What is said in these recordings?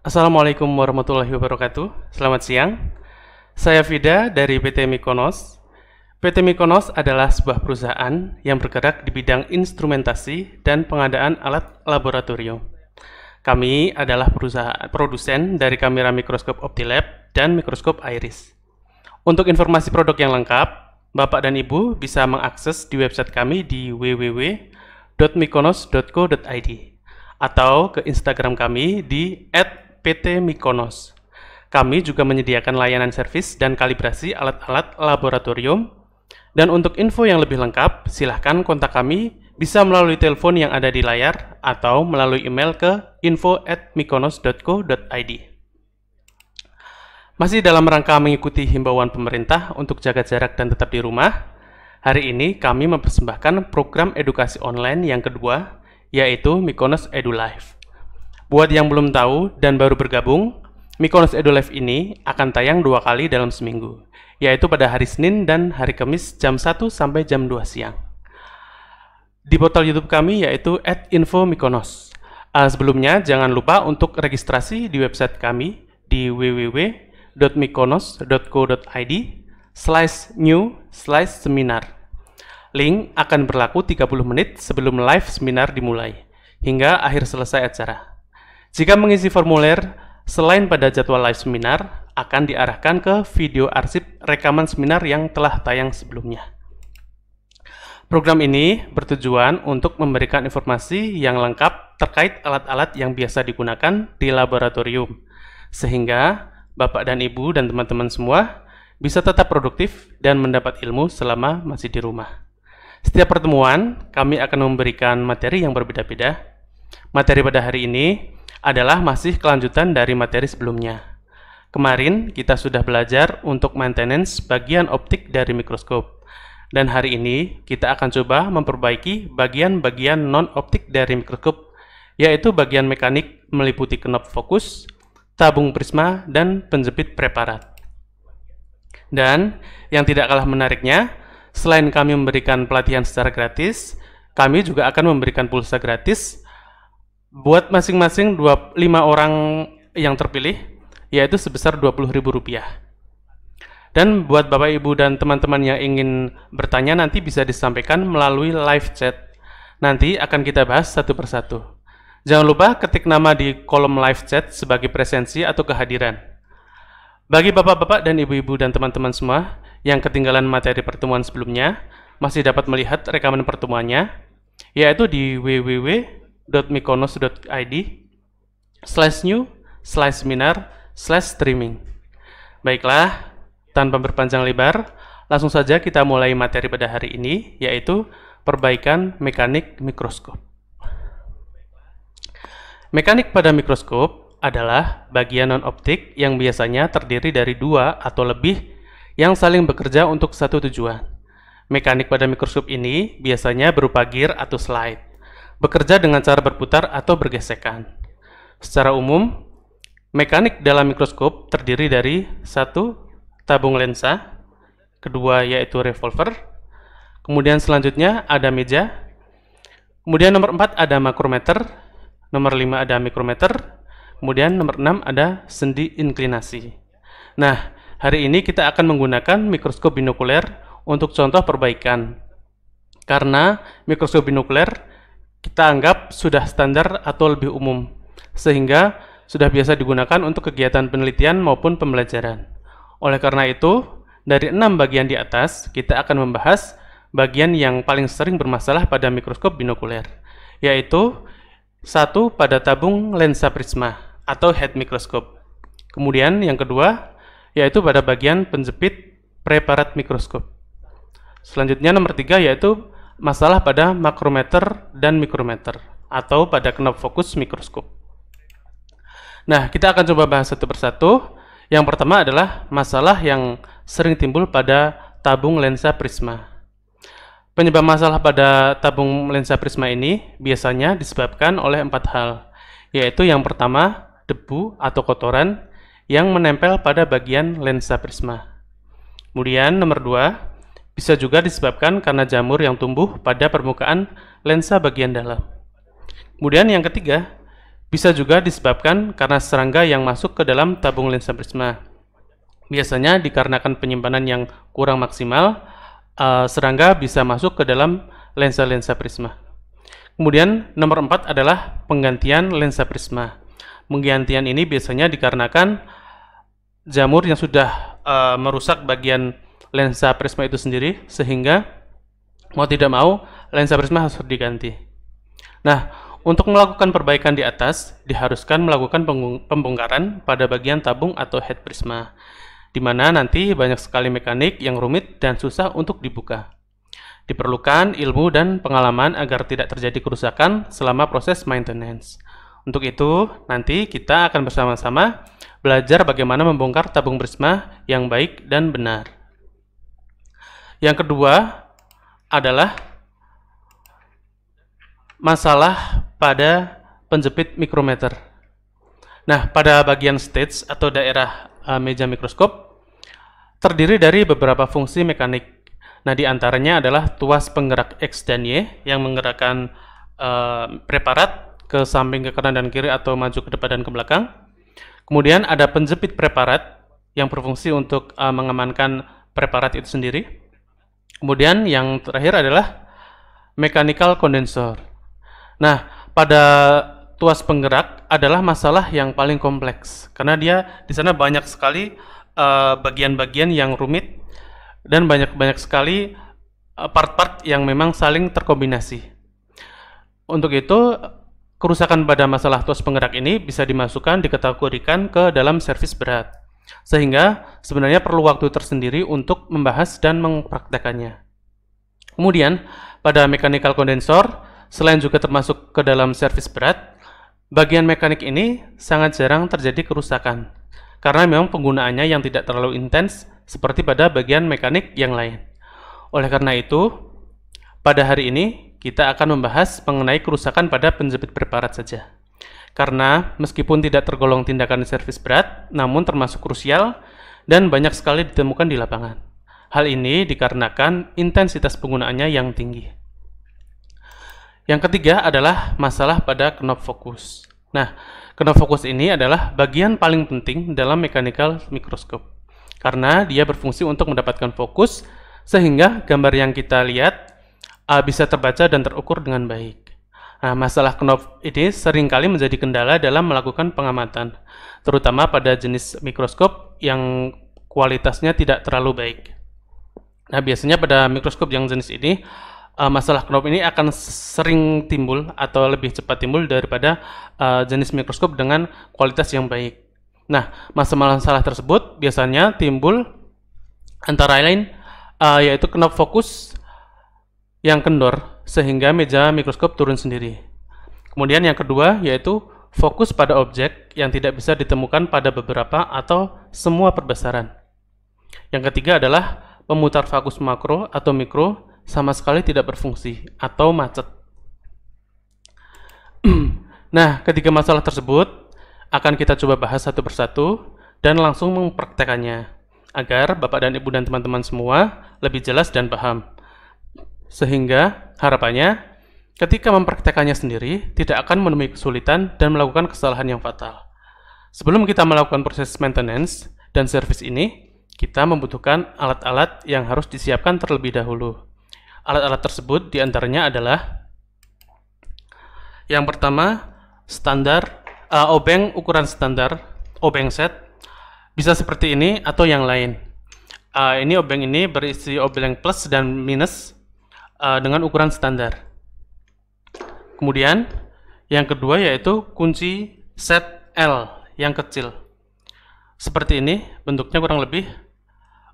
Assalamualaikum warahmatullahi wabarakatuh. Selamat siang. Saya Vida dari PT Mikonos. PT Mikonos adalah sebuah perusahaan yang bergerak di bidang instrumentasi dan pengadaan alat laboratorium. Kami adalah perusahaan produsen dari kamera mikroskop Optilab dan mikroskop Iris. Untuk informasi produk yang lengkap, Bapak dan Ibu bisa mengakses di website kami di www.mikonos.co.id atau ke Instagram kami di @pt-mikonos. Kami juga menyediakan layanan servis dan kalibrasi alat-alat laboratorium. Dan untuk info yang lebih lengkap, silahkan kontak kami bisa melalui telepon yang ada di layar atau melalui email ke info@mikonos.co.id. Masih dalam rangka mengikuti himbauan pemerintah untuk jaga jarak dan tetap di rumah, hari ini kami mempersembahkan program edukasi online yang kedua, yaitu Mikonos EduLive. Buat yang belum tahu dan baru bergabung, Mikonos EduLive ini akan tayang 2 kali dalam seminggu, yaitu pada hari Senin dan hari Kamis jam 1 sampai jam 2 siang. Di portal YouTube kami yaitu @info-mikonos. Sebelumnya, jangan lupa untuk registrasi di website kami di www.mikonos.co.id/new/seminar. Link akan berlaku 30 menit sebelum live seminar dimulai, hingga akhir selesai acara. Jika mengisi formulir, selain pada jadwal live seminar, akan diarahkan ke video arsip rekaman seminar yang telah tayang sebelumnya. Program ini bertujuan untuk memberikan informasi yang lengkap terkait alat-alat yang biasa digunakan di laboratorium, sehingga Bapak dan Ibu dan teman-teman semua bisa tetap produktif dan mendapat ilmu selama masih di rumah. Setiap pertemuan, kami akan memberikan materi yang berbeda-beda. Materi pada hari ini adalah masih kelanjutan dari materi sebelumnya. Kemarin kita sudah belajar untuk maintenance bagian optik dari mikroskop. Dan hari ini kita akan coba memperbaiki bagian-bagian non-optik dari mikroskop, yaitu bagian mekanik meliputi knop fokus, tabung prisma, dan penjepit preparat. Dan yang tidak kalah menariknya, selain kami memberikan pelatihan secara gratis, kami juga akan memberikan pulsa gratis buat masing-masing 5 orang yang terpilih, yaitu sebesar Rp20.000. Dan buat Bapak Ibu dan teman-teman yang ingin bertanya nanti bisa disampaikan melalui live chat. Nanti akan kita bahas satu persatu. Jangan lupa ketik nama di kolom live chat sebagai presensi atau kehadiran. Bagi Bapak-Bapak dan Ibu-Ibu dan teman-teman semua yang ketinggalan materi pertemuan sebelumnya, masih dapat melihat rekaman pertemuannya, yaitu di www.mikonos.id/new/seminar/streaming. Baiklah, tanpa berpanjang lebar, langsung saja kita mulai materi pada hari ini, yaitu perbaikan mekanik mikroskop. Mekanik pada mikroskop adalah bagian non-optik yang biasanya terdiri dari 2 atau lebih yang saling bekerja untuk satu tujuan. Mekanik pada mikroskop ini biasanya berupa gear atau slide, bekerja dengan cara berputar atau bergesekan. Secara umum, mekanik dalam mikroskop terdiri dari 1. Tabung lensa, kedua yaitu revolver, kemudian selanjutnya ada meja, kemudian nomor 4 ada makrometer, nomor 5 ada mikrometer, kemudian nomor 6 ada sendi inklinasi. Nah, hari ini kita akan menggunakan mikroskop binokuler untuk contoh perbaikan. Karena mikroskop binokuler kita anggap sudah standar atau lebih umum, sehingga sudah biasa digunakan untuk kegiatan penelitian maupun pembelajaran. Oleh karena itu, dari 6 bagian di atas, kita akan membahas bagian yang paling sering bermasalah pada mikroskop binokuler, yaitu 1 pada tabung lensa prisma atau head mikroskop. Kemudian yang kedua, yaitu pada bagian penjepit preparat mikroskop. Selanjutnya nomor 3 yaitu masalah pada makrometer dan mikrometer atau pada knop fokus mikroskop. Nah, kita akan coba bahas satu persatu. Yang pertama adalah masalah yang sering timbul pada tabung lensa prisma. Penyebab masalah pada tabung lensa prisma ini biasanya disebabkan oleh 4 hal, yaitu yang pertama, debu atau kotoran yang menempel pada bagian lensa prisma. Kemudian nomor 2, bisa juga disebabkan karena jamur yang tumbuh pada permukaan lensa bagian dalam. Kemudian yang ketiga, Bisa juga disebabkan karena serangga yang masuk ke dalam tabung lensa prisma. Biasanya dikarenakan penyimpanan yang kurang maksimal, serangga bisa masuk ke dalam lensa-lensa prisma. Kemudian nomor 4 adalah penggantian lensa prisma. Penggantian ini biasanya dikarenakan jamur yang sudah merusak bagian lensa prisma itu sendiri, sehingga mau tidak mau lensa prisma harus diganti. Nah, untuk melakukan perbaikan di atas, diharuskan melakukan pembongkaran pada bagian tabung atau head prisma, di mana nanti banyak sekali mekanik yang rumit dan susah untuk dibuka. Diperlukan ilmu dan pengalaman agar tidak terjadi kerusakan selama proses maintenance. Untuk itu, nanti kita akan bersama-sama belajar bagaimana membongkar tabung prisma yang baik dan benar. Yang kedua adalah masalah pada penjepit mikrometer. Nah, pada bagian stage atau daerah meja mikroskop terdiri dari beberapa fungsi mekanik. Nah, di antaranya adalah tuas penggerak X dan Y yang menggerakkan preparat ke samping, ke kanan dan kiri atau maju ke depan dan ke belakang. Kemudian ada penjepit preparat yang berfungsi untuk mengamankan preparat itu sendiri. Kemudian yang terakhir adalah mechanical condenser. Nah, pada tuas penggerak adalah masalah yang paling kompleks karena dia di sana banyak sekali bagian-bagian yang rumit dan banyak sekali part-part yang memang saling terkombinasi. Untuk itu, kerusakan pada masalah tuas penggerak ini bisa dimasukkan, dikategorikan ke dalam servis berat, sehingga sebenarnya perlu waktu tersendiri untuk membahas dan mempraktekannya. Kemudian, pada mechanical condenser, selain juga termasuk ke dalam servis berat, bagian mekanik ini sangat jarang terjadi kerusakan, karena memang penggunaannya yang tidak terlalu intens seperti pada bagian mekanik yang lain. Oleh karena itu, pada hari ini kita akan membahas mengenai kerusakan pada penjepit preparat saja. Karena meskipun tidak tergolong tindakan servis berat, namun termasuk krusial dan banyak sekali ditemukan di lapangan. Hal ini dikarenakan intensitas penggunaannya yang tinggi. Yang ketiga adalah masalah pada knob fokus. Nah, knob fokus ini adalah bagian paling penting dalam mechanical mikroskop karena dia berfungsi untuk mendapatkan fokus sehingga gambar yang kita lihat bisa terbaca dan terukur dengan baik. Nah, masalah knob ini seringkali menjadi kendala dalam melakukan pengamatan, terutama pada jenis mikroskop yang kualitasnya tidak terlalu baik. Nah, biasanya pada mikroskop yang jenis ini, masalah knob ini akan sering timbul atau lebih cepat timbul daripada jenis mikroskop dengan kualitas yang baik. Nah, masalah tersebut biasanya timbul antara lain yaitu knob fokus yang kendor sehingga meja mikroskop turun sendiri. Kemudian yang kedua yaitu fokus pada objek yang tidak bisa ditemukan pada beberapa atau semua perbesaran. Yang ketiga adalah pemutar fokus makro atau mikro sama sekali tidak berfungsi atau macet. Nah, ketiga masalah tersebut akan kita coba bahas satu persatu dan langsung mempraktekannya agar Bapak dan Ibu dan teman-teman semua lebih jelas dan paham. Sehingga harapannya ketika mempraktekannya sendiri tidak akan menemui kesulitan dan melakukan kesalahan yang fatal. Sebelum kita melakukan proses maintenance dan service ini, kita membutuhkan alat-alat yang harus disiapkan terlebih dahulu. Alat-alat tersebut diantaranya adalah yang pertama, standar obeng ukuran standar, obeng set, bisa seperti ini atau yang lain. Ini obeng ini berisi obeng plus dan minus dengan ukuran standar. Kemudian yang kedua yaitu kunci set L yang kecil. Seperti ini, bentuknya kurang lebih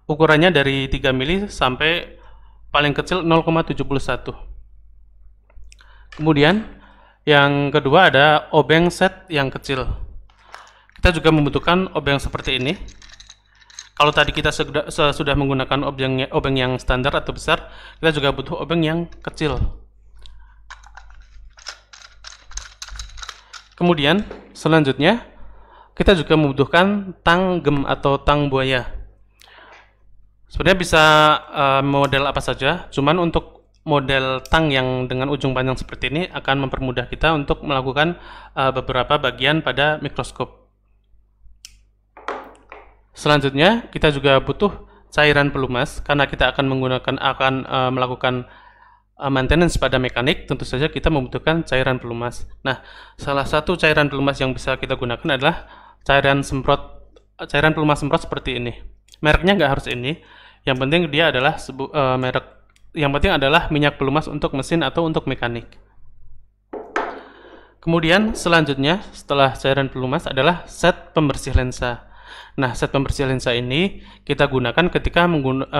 ukurannya dari 3 mili sampai paling kecil 0,71. Kemudian yang kedua ada obeng set yang kecil. Kita juga membutuhkan obeng seperti ini. Kalau tadi kita sudah menggunakan obeng yang standar atau besar, kita juga butuh obeng yang kecil. Kemudian selanjutnya kita juga membutuhkan tang gem atau tang buaya. Sebenarnya bisa model apa saja, cuman untuk model tang yang dengan ujung panjang seperti ini akan mempermudah kita untuk melakukan beberapa bagian pada mikroskop. Selanjutnya, kita juga butuh cairan pelumas karena kita akan melakukan maintenance pada mekanik. Tentu saja kita membutuhkan cairan pelumas. Nah, salah satu cairan pelumas yang bisa kita gunakan adalah cairan pelumas semprot seperti ini. Mereknya nggak harus ini. Yang penting dia adalah yang penting adalah minyak pelumas untuk mesin atau untuk mekanik. Kemudian selanjutnya setelah cairan pelumas adalah set pembersih lensa. Nah, set pembersih lensa ini kita gunakan ketika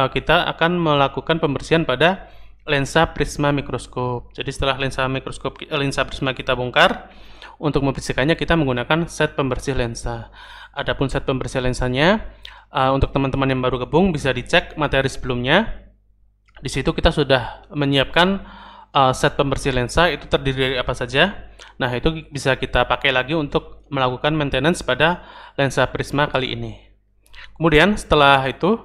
kita akan melakukan pembersihan pada lensa prisma mikroskop. Jadi setelah lensa prisma kita bongkar, untuk membersihkannya kita menggunakan set pembersih lensa. Adapun set pembersih lensanya, untuk teman-teman yang baru gabung bisa dicek materi sebelumnya. Di situ kita sudah menyiapkan set pembersih lensa itu terdiri dari apa saja. Nah, itu bisa kita pakai lagi untuk melakukan maintenance pada lensa prisma kali ini. Kemudian setelah itu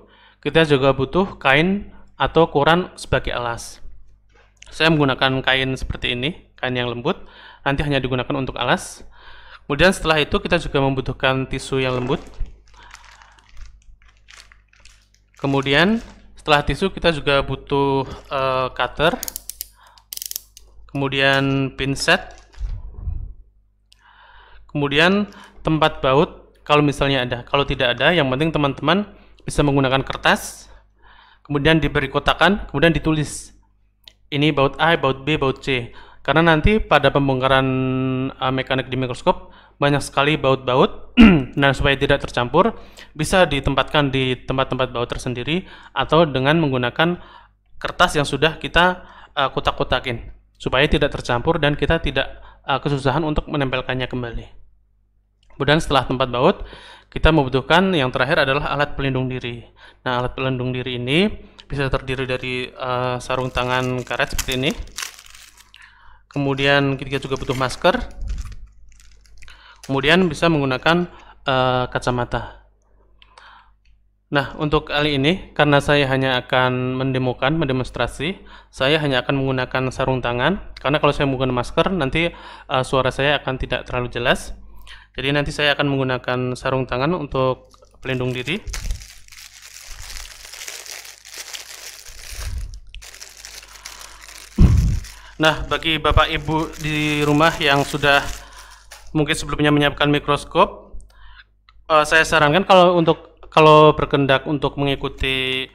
kita juga butuh kain atau koran sebagai alas. Saya menggunakan kain seperti ini, kain yang lembut, nanti hanya digunakan untuk alas. Kemudian setelah itu kita juga membutuhkan tisu yang lembut. Kemudian setelah tisu kita juga butuh cutter, kemudian pinset, kemudian tempat baut kalau misalnya ada. Kalau tidak ada, yang penting teman-teman bisa menggunakan kertas, kemudian diberi kotakan, kemudian ditulis ini baut A, baut B, baut C. Karena nanti pada pembongkaran mekanik di mikroskop banyak sekali baut-baut. Nah, supaya tidak tercampur, bisa ditempatkan di tempat-tempat baut tersendiri atau dengan menggunakan kertas yang sudah kita kotak-kotakin supaya tidak tercampur dan kita tidak kesusahan untuk menempelkannya kembali. Kemudian setelah tempat baut, kita membutuhkan yang terakhir adalah alat pelindung diri. Nah, alat pelindung diri ini bisa terdiri dari sarung tangan karet seperti ini. Kemudian kita juga butuh masker. Kemudian bisa menggunakan kacamata. Nah, untuk kali ini karena saya hanya akan mendemonstrasi, saya hanya akan menggunakan sarung tangan. Karena kalau saya menggunakan masker, nanti suara saya akan tidak terlalu jelas. Jadi nanti saya akan menggunakan sarung tangan untuk pelindung diri. Nah, bagi Bapak Ibu di rumah yang sudah mungkin sebelumnya menyiapkan mikroskop, saya sarankan kalau berkehendak untuk mengikuti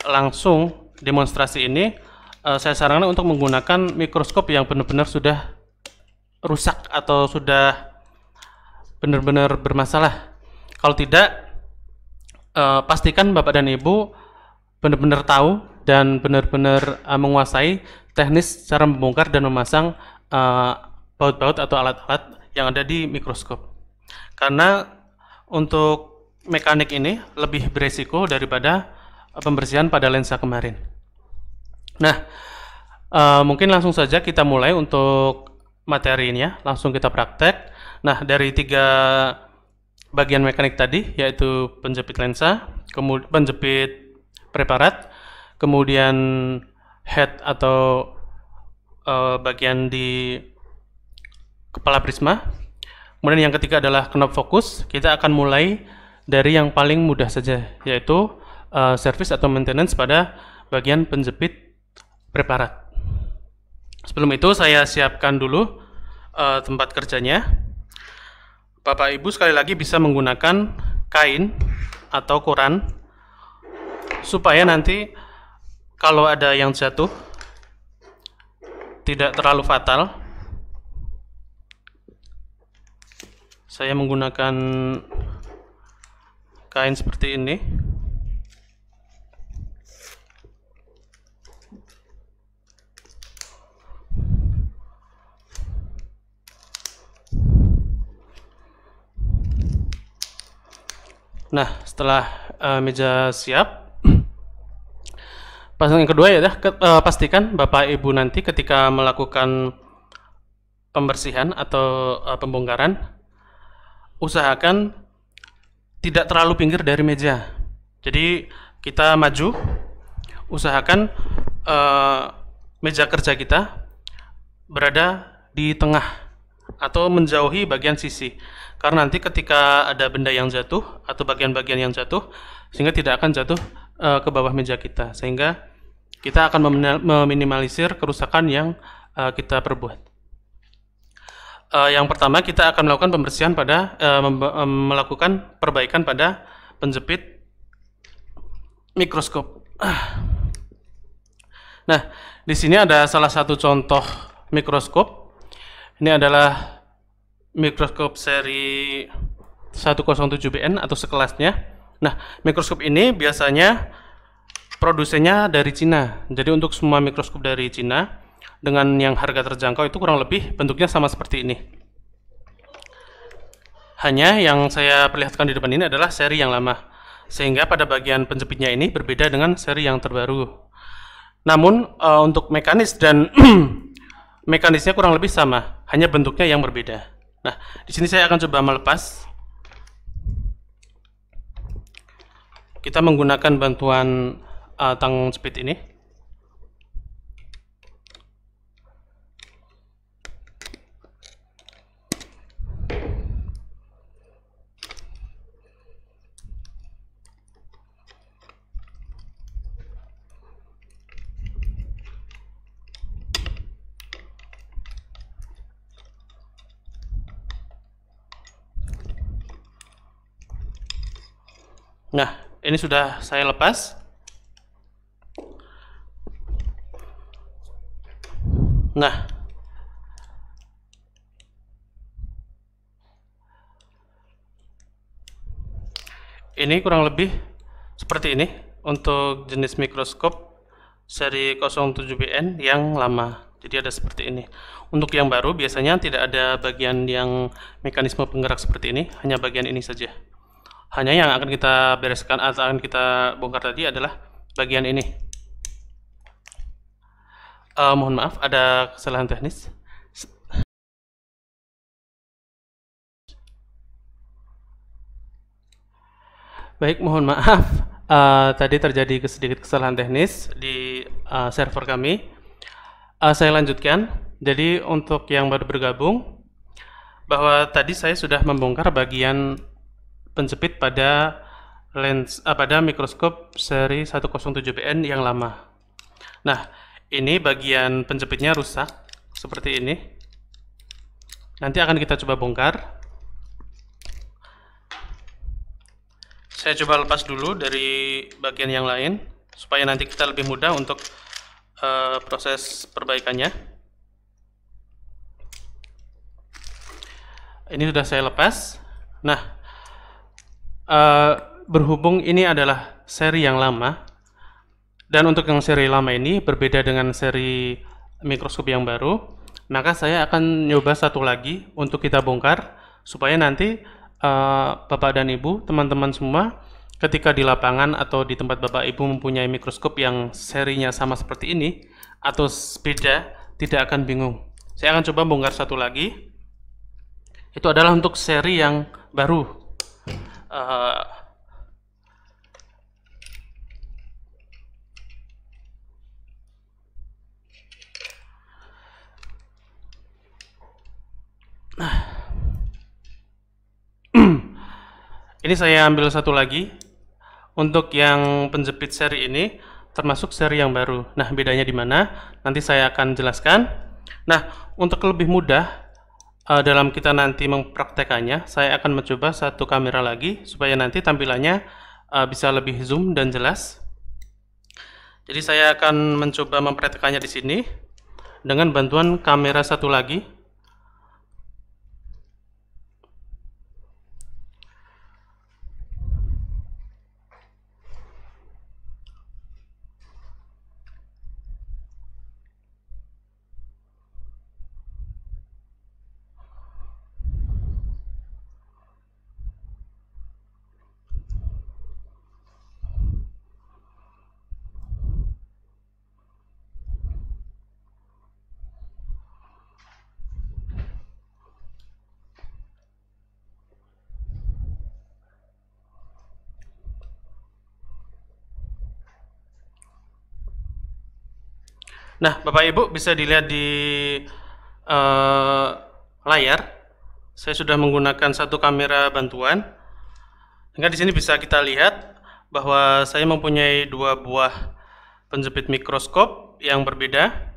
langsung demonstrasi ini, saya sarankan untuk menggunakan mikroskop yang benar-benar sudah rusak atau sudah benar-benar bermasalah. Kalau tidak, pastikan Bapak dan Ibu benar-benar tahu dan benar-benar menguasai teknis cara membongkar dan memasang baut-baut atau alat-alat yang ada di mikroskop. Karena untuk mekanik ini lebih beresiko daripada pembersihan pada lensa kemarin. Nah, mungkin langsung saja kita mulai untuk materinya, langsung kita praktek. Nah, dari 3 bagian mekanik tadi, yaitu penjepit lensa, kemudian penjepit preparat, kemudian head atau bagian di kepala prisma. Kemudian yang ketiga adalah knob fokus. Kita akan mulai dari yang paling mudah saja, yaitu service atau maintenance pada bagian penjepit preparat. Sebelum itu saya siapkan dulu tempat kerjanya. Bapak Ibu sekali lagi bisa menggunakan kain atau koran supaya nanti kalau ada yang jatuh tidak terlalu fatal. Saya menggunakan kain seperti ini. Nah, setelah meja siap, pasang yang kedua ya, pastikan Bapak Ibu nanti ketika melakukan pembersihan atau pembongkaran, usahakan tidak terlalu pinggir dari meja. Jadi kita maju, usahakan meja kerja kita berada di tengah atau menjauhi bagian sisi. Karena nanti ketika ada benda yang jatuh atau bagian-bagian yang jatuh, sehingga tidak akan jatuh ke bawah meja kita, sehingga kita akan meminimalisir kerusakan yang kita perbuat. Yang pertama, kita akan melakukan pembersihan pada melakukan perbaikan pada penjepit mikroskop. Nah, di sini ada salah satu contoh mikroskop. Ini adalah mikroskop seri 107BN atau sekelasnya. Nah, mikroskop ini biasanya produsennya dari Cina. Jadi untuk semua mikroskop dari Cina dengan yang harga terjangkau itu kurang lebih bentuknya sama seperti ini. Hanya yang saya perlihatkan di depan ini adalah seri yang lama, sehingga pada bagian penjepitnya ini berbeda dengan seri yang terbaru. Namun untuk mekanis dan mekanisnya kurang lebih sama, hanya bentuknya yang berbeda. Nah, di sini saya akan coba melepas. Kita menggunakan bantuan tang jepit ini. Nah, ini sudah saya lepas. Nah, ini kurang lebih seperti ini untuk jenis mikroskop seri 07BN yang lama. Jadi ada seperti ini. Untuk yang baru biasanya tidak ada bagian yang mekanisme penggerak seperti ini, hanya bagian ini saja. Hanya yang akan kita bereskan atau akan kita bongkar tadi adalah bagian ini. Mohon maaf, ada kesalahan teknis. Baik, mohon maaf. Tadi terjadi sedikit kesalahan teknis di server kami. Saya lanjutkan. Jadi untuk yang baru bergabung, bahwa tadi saya sudah membongkar bagian penjepit pada pada mikroskop seri 107BN yang lama. Nah, ini bagian penjepitnya rusak seperti ini. Nanti akan kita coba bongkar. Saya coba lepas dulu dari bagian yang lain supaya nanti kita lebih mudah untuk proses perbaikannya. Ini sudah saya lepas. Nah, berhubung ini adalah seri yang lama, dan untuk yang seri lama ini berbeda dengan seri mikroskop yang baru, maka saya akan nyoba satu lagi untuk kita bongkar supaya nanti Bapak dan Ibu, teman-teman semua, ketika di lapangan atau di tempat Bapak Ibu mempunyai mikroskop yang serinya sama seperti ini atau beda, tidak akan bingung. Saya akan coba bongkar satu lagi. Itu adalah untuk seri yang baru. Ini saya ambil satu lagi. Untuk yang penjepit seri ini termasuk seri yang baru. Nah, bedanya di mana? Nanti saya akan jelaskan. Nah, untuk lebih mudah dalam kita nanti mempraktekannya, saya akan mencoba satu kamera lagi supaya nanti tampilannya bisa lebih zoom dan jelas. Jadi saya akan mencoba mempraktekannya di sini dengan bantuan kamera satu lagi. Nah, Bapak Ibu bisa dilihat di layar, saya sudah menggunakan satu kamera bantuan. Sehingga di sini bisa kita lihat bahwa saya mempunyai dua buah penjepit mikroskop yang berbeda.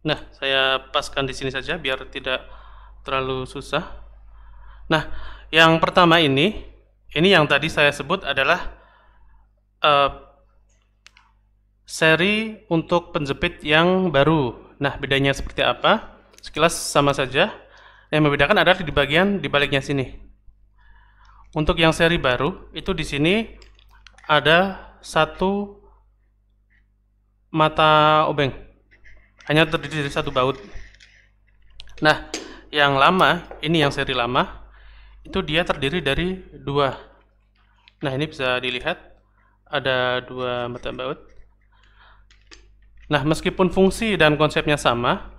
Nah, saya paskan di sini saja biar tidak terlalu susah. Nah, yang pertama ini yang tadi saya sebut adalah seri untuk penjepit yang baru. Nah, bedanya seperti apa? Sekilas sama saja. Yang membedakan adalah di bagian di baliknya sini. Untuk yang seri baru, itu di sini ada satu mata obeng. Hanya terdiri dari satu baut. Nah, yang lama, ini yang seri lama, itu dia terdiri dari dua. Nah, ini bisa dilihat ada dua mata baut. Nah, meskipun fungsi dan konsepnya sama,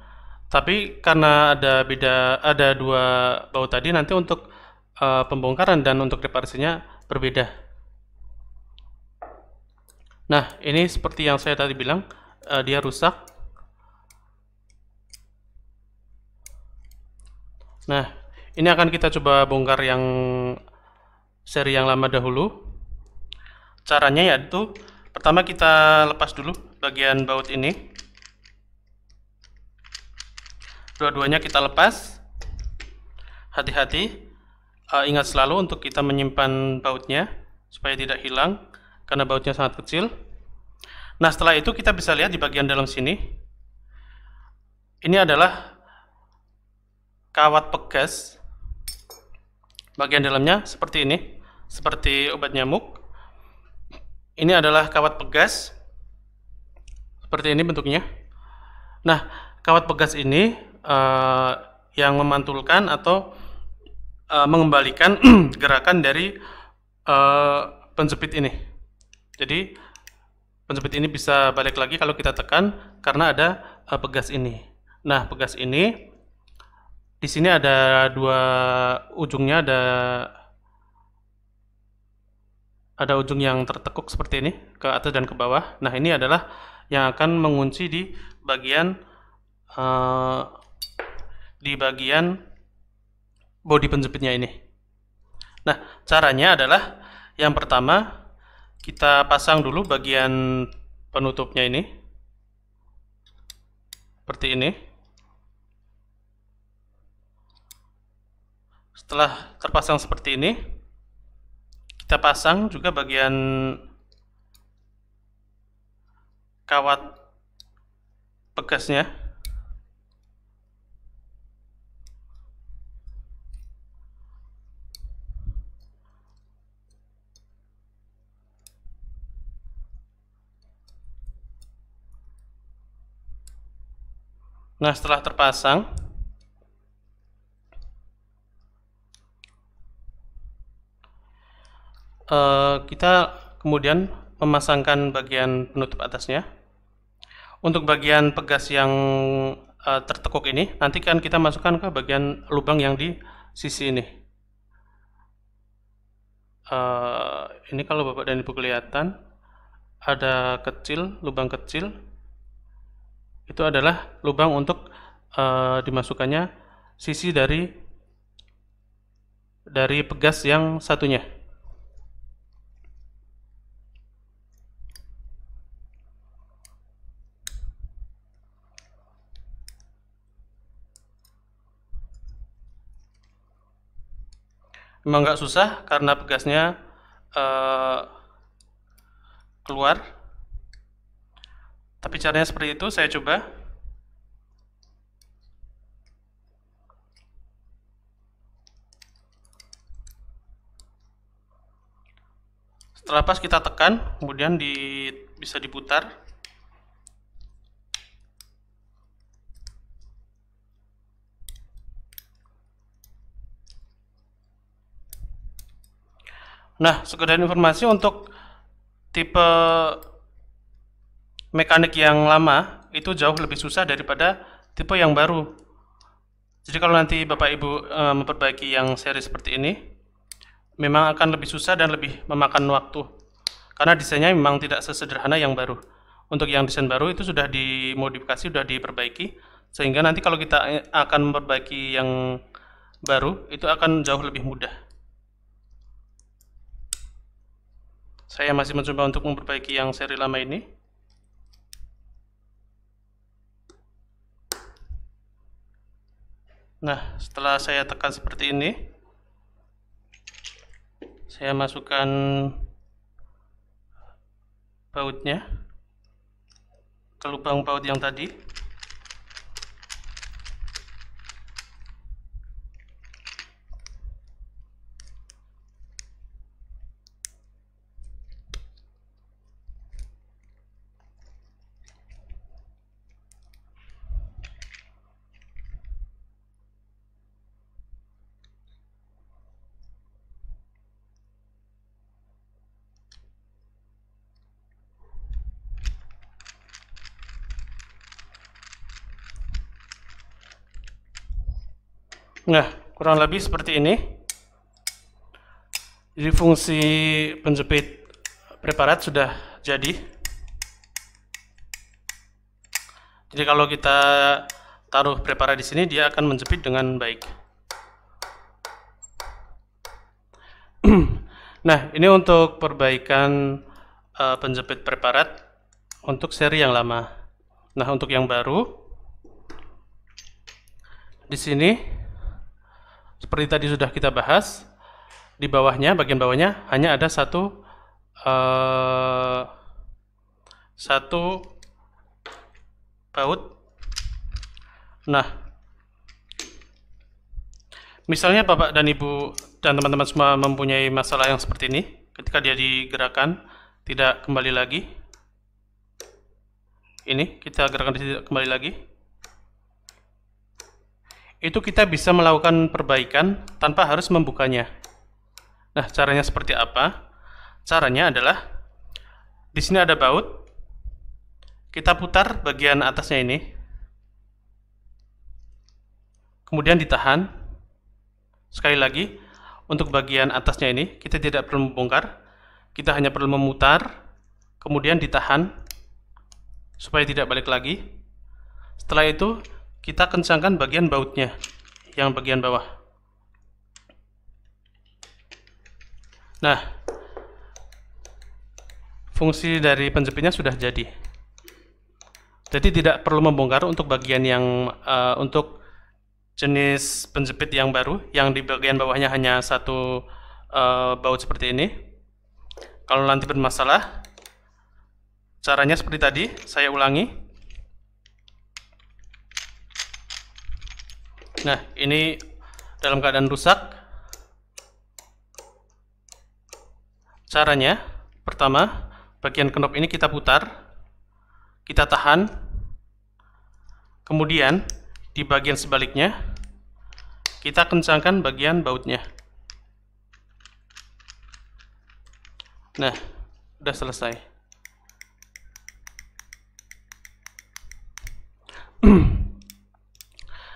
tapi karena ada dua baut tadi, nanti untuk pembongkaran dan untuk reparasinya berbeda. Nah, ini seperti yang saya tadi bilang, dia rusak. Nah, ini akan kita coba bongkar yang seri yang lama dahulu. Caranya yaitu, pertama kita lepas dulu bagian baut ini. Dua-duanya kita lepas. Hati-hati, ingat selalu untuk kita menyimpan bautnya supaya tidak hilang karena bautnya sangat kecil. Nah, setelah itu kita bisa lihat di bagian dalam sini. Ini adalah kawat pegas. Bagian dalamnya seperti ini, seperti obat nyamuk. Ini adalah kawat pegas. Seperti ini bentuknya. Nah, kawat pegas ini yang memantulkan atau mengembalikan gerakan dari penjepit ini. Jadi penjepit ini bisa balik lagi kalau kita tekan karena ada pegas ini. Nah, pegas ini di sini ada dua ujungnya, ada ujung yang tertekuk seperti ini ke atas dan ke bawah. Nah, ini adalah yang akan mengunci di bagian bodi penjepitnya ini. Nah, caranya adalah yang pertama kita pasang dulu bagian penutupnya ini seperti ini. Setelah terpasang seperti ini, kita pasang juga bagian kawat pegasnya. Nah, setelah terpasang, kita kemudian memasangkan bagian penutup atasnya. Untuk bagian pegas yang tertekuk ini, nanti kan kita masukkan ke bagian lubang yang di sisi ini. Ini kalau Bapak dan Ibu kelihatan, ada lubang kecil. Itu adalah lubang untuk dimasukkannya sisi dari pegas yang satunya. Memang nggak susah karena pegasnya keluar. Tapi caranya seperti itu, saya coba. Setelah pas kita tekan, kemudian bisa diputar. Nah, sekedar informasi untuk tipe mekanik yang lama itu jauh lebih susah daripada tipe yang baru. Jadi kalau nanti Bapak Ibu memperbaiki yang seri seperti ini, memang akan lebih susah dan lebih memakan waktu. Karena desainnya memang tidak sesederhana yang baru. Untuk yang desain baru itu sudah dimodifikasi, sudah diperbaiki, sehingga nanti kalau kita akan memperbaiki yang baru, itu akan jauh lebih mudah. Saya masih mencoba untuk memperbaiki yang seri lama ini. Nah, setelah saya tekan seperti ini, saya masukkan bautnya ke lubang baut yang tadi. Nah, kurang lebih seperti ini. Jadi fungsi penjepit preparat sudah jadi. Jadi kalau kita taruh preparat di sini, dia akan menjepit dengan baik. Nah, ini untuk perbaikan penjepit preparat untuk seri yang lama. Nah, untuk yang baru, di sini seperti tadi sudah kita bahas, di bawahnya, bagian bawahnya hanya ada satu baut. Nah, misalnya Bapak dan Ibu dan teman-teman semua mempunyai masalah yang seperti ini, ketika dia digerakkan tidak kembali lagi. Ini kita gerakan tidak kembali lagi. Itu kita bisa melakukan perbaikan tanpa harus membukanya. Nah, caranya seperti apa? Caranya adalah di sini ada baut. Kita putar bagian atasnya ini. Kemudian ditahan. Sekali lagi, untuk bagian atasnya ini kita tidak perlu membongkar. Kita hanya perlu memutar, kemudian ditahan supaya tidak balik lagi. Setelah itu kita kencangkan bagian bautnya, yang bagian bawah. Nah, fungsi dari penjepitnya sudah jadi. Jadi tidak perlu membongkar untuk bagian yang untuk jenis penjepit yang baru, yang di bagian bawahnya hanya satu baut seperti ini. Kalau nanti bermasalah, caranya seperti tadi, saya ulangi. Nah, ini dalam keadaan rusak. Caranya, pertama, bagian knop ini kita putar, kita tahan, kemudian di bagian sebaliknya, kita kencangkan bagian bautnya. Nah, udah selesai.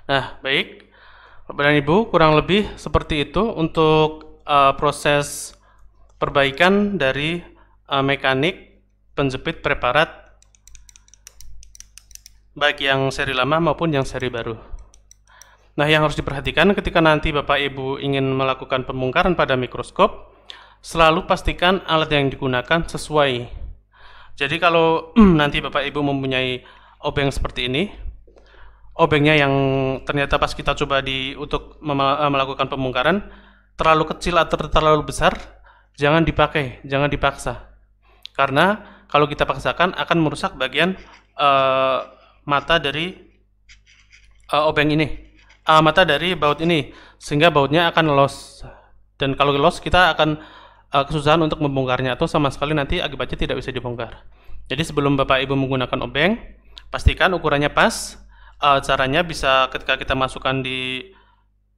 Nah, baik, Bapak dan Ibu, kurang lebih seperti itu untuk proses perbaikan dari mekanik penjepit preparat, baik yang seri lama maupun yang seri baru. Nah, yang harus diperhatikan ketika nanti Bapak Ibu ingin melakukan pembongkaran pada mikroskop, selalu pastikan alat yang digunakan sesuai. Jadi kalau nanti Bapak Ibu mempunyai obeng seperti ini, obengnya yang ternyata pas kita coba untuk melakukan pembongkaran terlalu kecil atau terlalu besar, jangan dipakai, jangan dipaksa. Karena kalau kita paksakan akan merusak bagian mata dari obeng ini, mata dari baut ini, sehingga bautnya akan loss. Dan kalau loss kita akan kesusahan untuk membongkarnya, atau sama sekali nanti akibatnya tidak bisa dibongkar. Jadi sebelum Bapak Ibu menggunakan obeng, pastikan ukurannya pas. Caranya bisa ketika kita masukkan di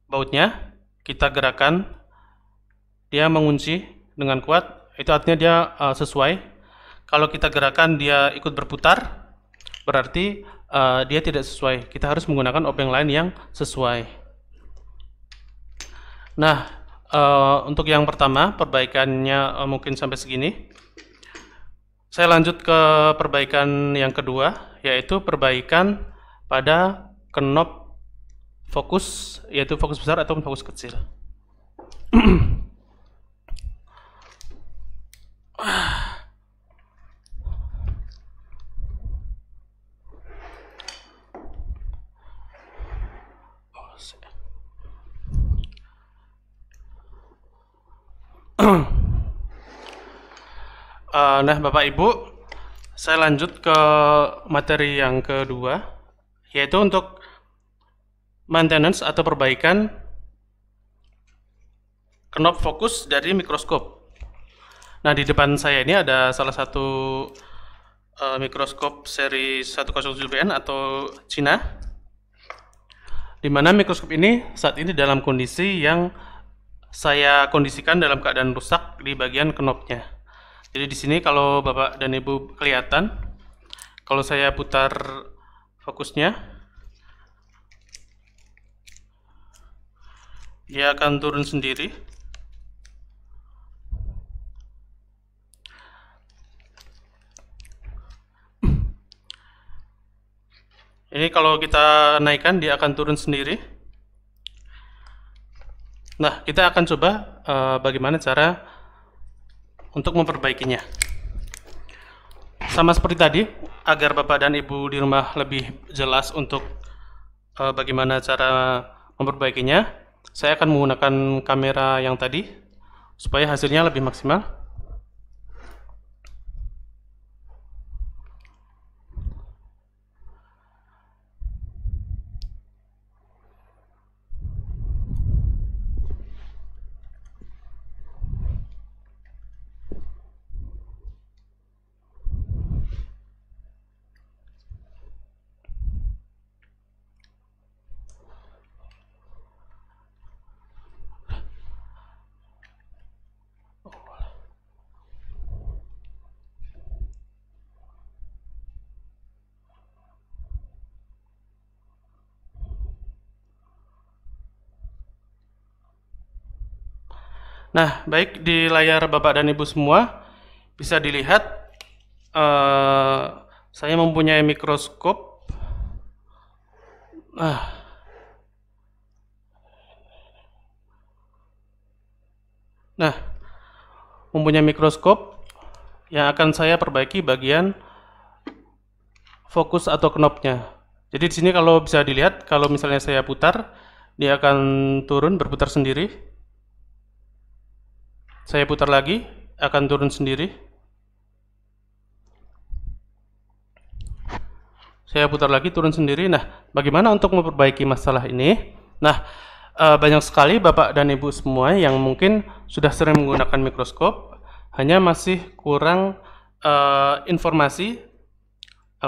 bautnya, kita gerakan, dia mengunci dengan kuat, itu artinya dia sesuai. Kalau kita gerakan dia ikut berputar, berarti dia tidak sesuai. Kita harus menggunakan obeng lain yang sesuai. Nah, Untuk yang pertama, perbaikannya mungkin sampai segini. Saya lanjut ke perbaikan yang kedua, yaitu perbaikan pada knob fokus, yaitu fokus besar atau fokus kecil. Nah, Bapak Ibu, saya lanjut ke materi yang kedua, yaitu untuk maintenance atau perbaikan knob fokus dari mikroskop. Nah, di depan saya ini ada salah satu mikroskop seri 107BN atau Cina, di mana mikroskop ini saat ini dalam kondisi yang saya kondisikan dalam keadaan rusak di bagian knobnya. Jadi di sini kalau Bapak dan Ibu kelihatan, kalau saya putar fokusnya, dia akan turun sendiri. Ini kalau kita naikkan, dia akan turun sendiri. Nah, kita akan coba bagaimana cara untuk memperbaikinya. Sama seperti tadi, agar Bapak dan Ibu di rumah lebih jelas untuk bagaimana cara memperbaikinya, saya akan menggunakan kamera yang tadi supaya hasilnya lebih maksimal. Nah, baik, di layar Bapak dan Ibu semua bisa dilihat saya mempunyai mikroskop. Nah, mempunyai mikroskop yang akan saya perbaiki bagian fokus atau knobnya. Jadi di sini kalau bisa dilihat, kalau misalnya saya putar, dia akan turun berputar sendiri. Saya putar lagi, akan turun sendiri. Saya putar lagi, turun sendiri. Nah, bagaimana untuk memperbaiki masalah ini? Nah, banyak sekali Bapak dan Ibu semua yang mungkin sudah sering menggunakan mikroskop, hanya masih kurang informasi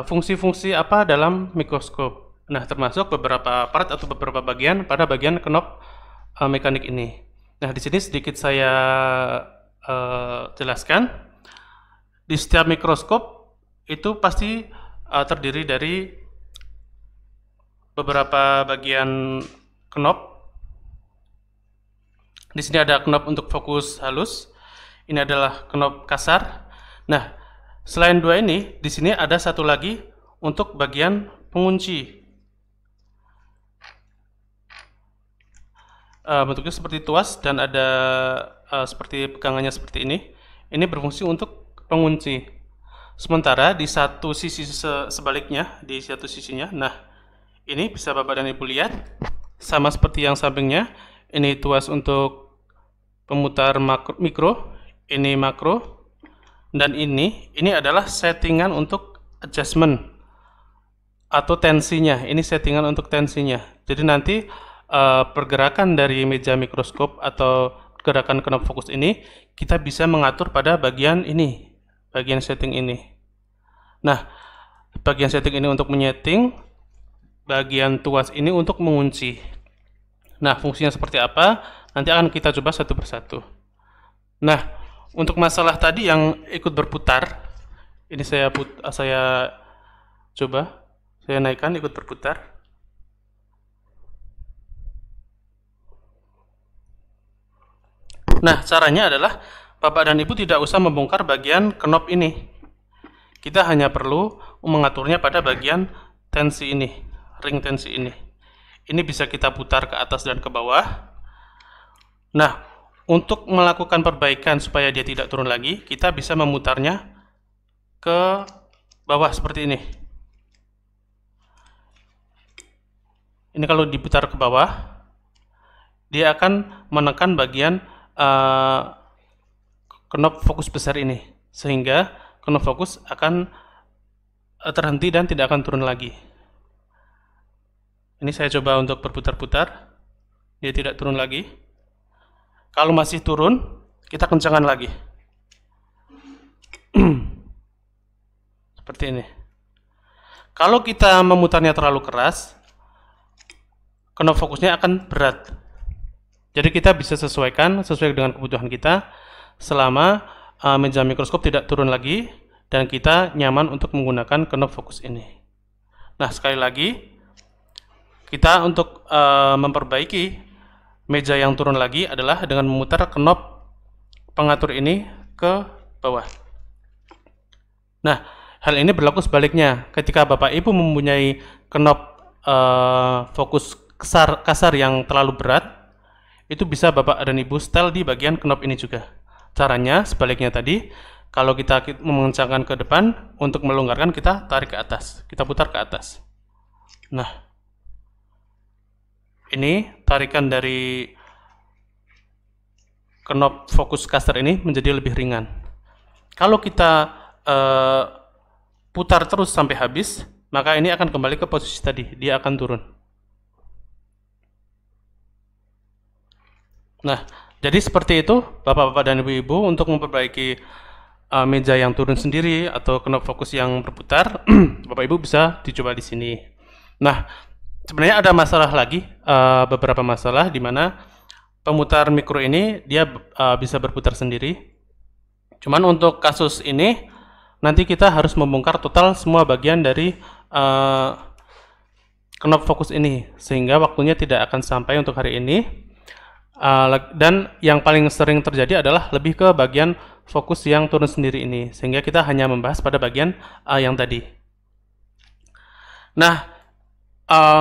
fungsi-fungsi apa dalam mikroskop. Nah, termasuk beberapa part atau beberapa bagian pada bagian knob mekanik ini. Nah, di sini sedikit saya jelaskan. Di setiap mikroskop itu pasti terdiri dari beberapa bagian knob. Di sini ada knob untuk fokus halus. Ini adalah knob kasar. Nah, selain dua ini, di sini ada satu lagi untuk bagian pengunci. Bentuknya seperti tuas dan ada seperti pegangannya seperti ini. Ini berfungsi untuk pengunci. Sementara di satu sisi sebaliknya, di satu sisinya, nah ini bisa Bapak dan Ibu lihat, sama seperti yang sampingnya. Ini tuas untuk pemutar mikro, ini makro, dan ini adalah settingan untuk adjustment atau tensinya. Ini settingan untuk tensinya. Jadi nanti pergerakan dari meja mikroskop atau pergerakan knob fokus ini kita bisa mengatur pada bagian ini, bagian setting ini. Nah, bagian setting ini untuk menyeting, bagian tuas ini untuk mengunci. Nah, fungsinya seperti apa? Nanti akan kita coba satu persatu. Nah, untuk masalah tadi yang ikut berputar, ini saya coba, saya naikkan ikut berputar. Nah, caranya adalah Bapak dan Ibu tidak usah membongkar bagian knob ini. Kita hanya perlu mengaturnya pada bagian tensi ini, ring tensi ini. Ini bisa kita putar ke atas dan ke bawah. Nah, untuk melakukan perbaikan supaya dia tidak turun lagi, kita bisa memutarnya ke bawah seperti ini. Ini kalau diputar ke bawah, dia akan menekan bagian knob fokus besar ini, sehingga knob fokus akan terhenti dan tidak akan turun lagi. Ini saya coba untuk berputar-putar, dia tidak turun lagi. Kalau masih turun, kita kencangkan lagi. Seperti ini. Kalau kita memutarnya terlalu keras, knob fokusnya akan berat. Jadi kita bisa sesuaikan sesuai dengan kebutuhan kita selama meja mikroskop tidak turun lagi dan kita nyaman untuk menggunakan knob fokus ini. Nah, sekali lagi kita untuk memperbaiki meja yang turun lagi adalah dengan memutar knob pengatur ini ke bawah. Nah, hal ini berlaku sebaliknya. Ketika Bapak Ibu mempunyai knob fokus kasar yang terlalu berat, itu bisa Bapak dan Ibu setel di bagian knob ini juga. Caranya sebaliknya tadi, kalau kita mengencangkan ke depan, untuk melonggarkan kita tarik ke atas, kita putar ke atas. Nah, ini tarikan dari knob fokus kasar ini menjadi lebih ringan. Kalau kita putar terus sampai habis, maka ini akan kembali ke posisi tadi, dia akan turun. Nah, jadi seperti itu Bapak-bapak dan Ibu-ibu untuk memperbaiki meja yang turun sendiri atau knob fokus yang berputar. Bapak Ibu bisa dicoba di sini. Nah, sebenarnya ada masalah lagi, beberapa masalah di mana pemutar mikro ini dia bisa berputar sendiri. Cuman untuk kasus ini nanti kita harus membongkar total semua bagian dari knob fokus ini, sehingga waktunya tidak akan sampai untuk hari ini. Dan yang paling sering terjadi adalah lebih ke bagian fokus yang turun sendiri ini, sehingga kita hanya membahas pada bagian yang tadi. Nah,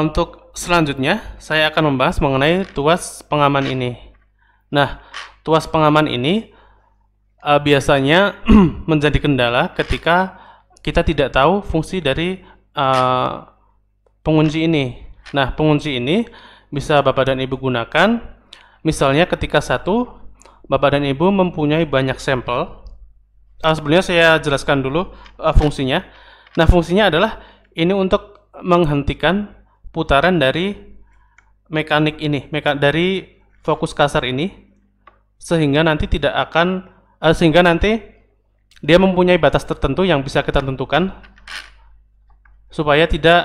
untuk selanjutnya saya akan membahas mengenai tuas pengaman ini. Nah, tuas pengaman ini biasanya menjadi kendala ketika kita tidak tahu fungsi dari pengunci ini. Nah, pengunci ini bisa Bapak dan Ibu gunakan misalnya ketika Bapak dan Ibu mempunyai banyak sampel. Sebelumnya saya jelaskan dulu fungsinya. Nah, fungsinya adalah ini untuk menghentikan putaran dari mekanik ini, dari fokus kasar ini, sehingga nanti dia mempunyai batas tertentu yang bisa kita tentukan supaya tidak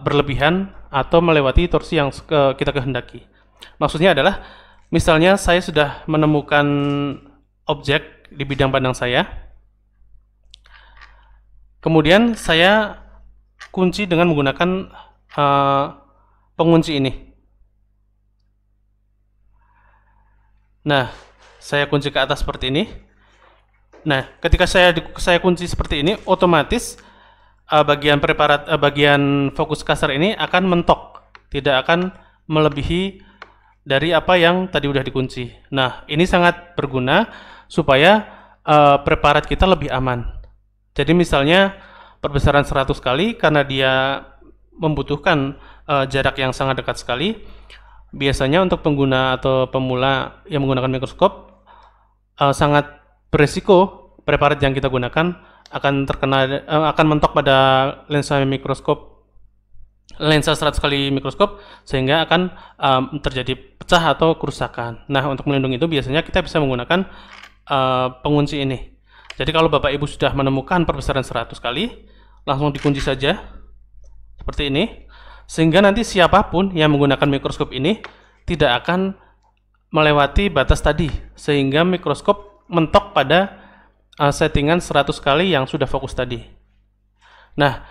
berlebihan atau melewati torsi yang kita kehendaki. Maksudnya adalah, misalnya saya sudah menemukan objek di bidang pandang saya, kemudian saya kunci dengan menggunakan pengunci ini. Nah, saya kunci ke atas seperti ini. Nah, ketika saya kunci seperti ini, otomatis bagian fokus kasar ini akan mentok, tidak akan melebihi dari apa yang tadi udah dikunci. Nah, ini sangat berguna supaya preparat kita lebih aman. Jadi misalnya perbesaran 100 kali, karena dia membutuhkan jarak yang sangat dekat sekali, biasanya untuk pengguna atau pemula yang menggunakan mikroskop sangat beresiko preparat yang kita gunakan akan mentok pada lensa 100 kali mikroskop, sehingga akan terjadi pecah atau kerusakan. Nah, untuk melindungi itu biasanya kita bisa menggunakan pengunci ini. Jadi kalau Bapak Ibu sudah menemukan perbesaran 100 kali, langsung dikunci saja seperti ini, sehingga nanti siapapun yang menggunakan mikroskop ini tidak akan melewati batas tadi, sehingga mikroskop mentok pada settingan 100 kali yang sudah fokus tadi. Nah,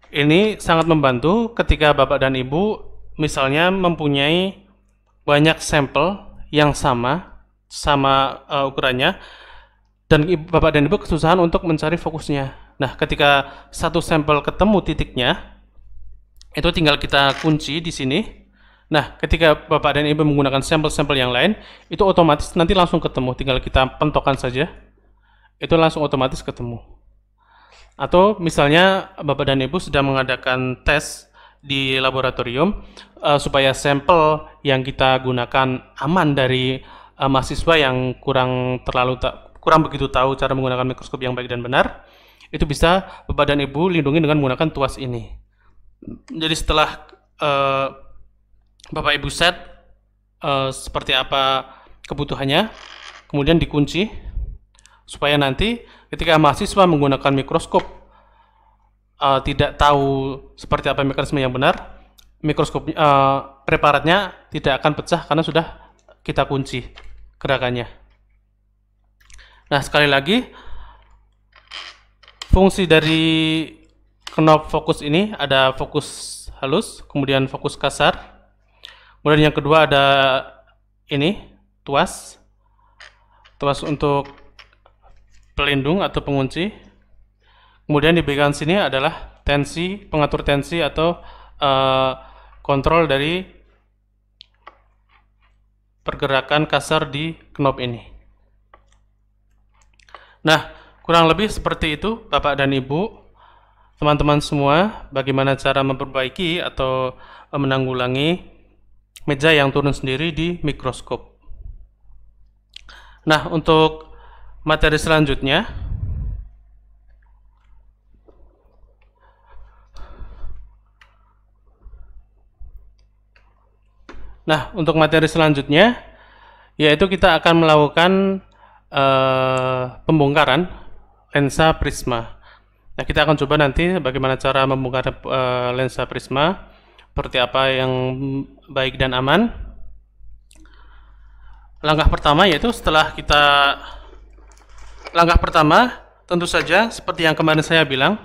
ini sangat membantu ketika Bapak dan Ibu misalnya mempunyai banyak sampel yang sama sama ukurannya, dan Bapak dan Ibu kesusahan untuk mencari fokusnya. Nah, ketika satu sampel ketemu titiknya, itu tinggal kita kunci di sini. Nah, ketika Bapak dan Ibu menggunakan sampel-sampel yang lain, itu otomatis nanti langsung ketemu, tinggal kita pentokkan saja, itu langsung otomatis ketemu. Atau misalnya Bapak dan Ibu sedang mengadakan tes di laboratorium, supaya sampel yang kita gunakan aman dari mahasiswa yang kurang begitu tahu cara menggunakan mikroskop yang baik dan benar, itu bisa Bapak dan Ibu lindungi dengan menggunakan tuas ini. Jadi setelah Bapak Ibu set seperti apa kebutuhannya, kemudian dikunci supaya nanti ketika mahasiswa menggunakan mikroskop tidak tahu seperti apa mekanisme yang benar, mikroskop preparatnya tidak akan pecah karena sudah kita kunci gerakannya. Nah, sekali lagi, fungsi dari knob fokus ini ada fokus halus, kemudian fokus kasar, kemudian yang kedua ada ini, tuas untuk pelindung atau pengunci, kemudian di bagian sini adalah tensi, pengatur tensi atau kontrol dari pergerakan kasar di knob ini. Nah, kurang lebih seperti itu Bapak dan Ibu, teman-teman semua, bagaimana cara memperbaiki atau menanggulangi meja yang turun sendiri di mikroskop. Nah, untuk materi selanjutnya, yaitu kita akan melakukan pembongkaran lensa prisma. Nah, kita akan coba nanti bagaimana cara membongkar lensa prisma, seperti apa yang baik dan aman. Langkah pertama tentu saja seperti yang kemarin saya bilang,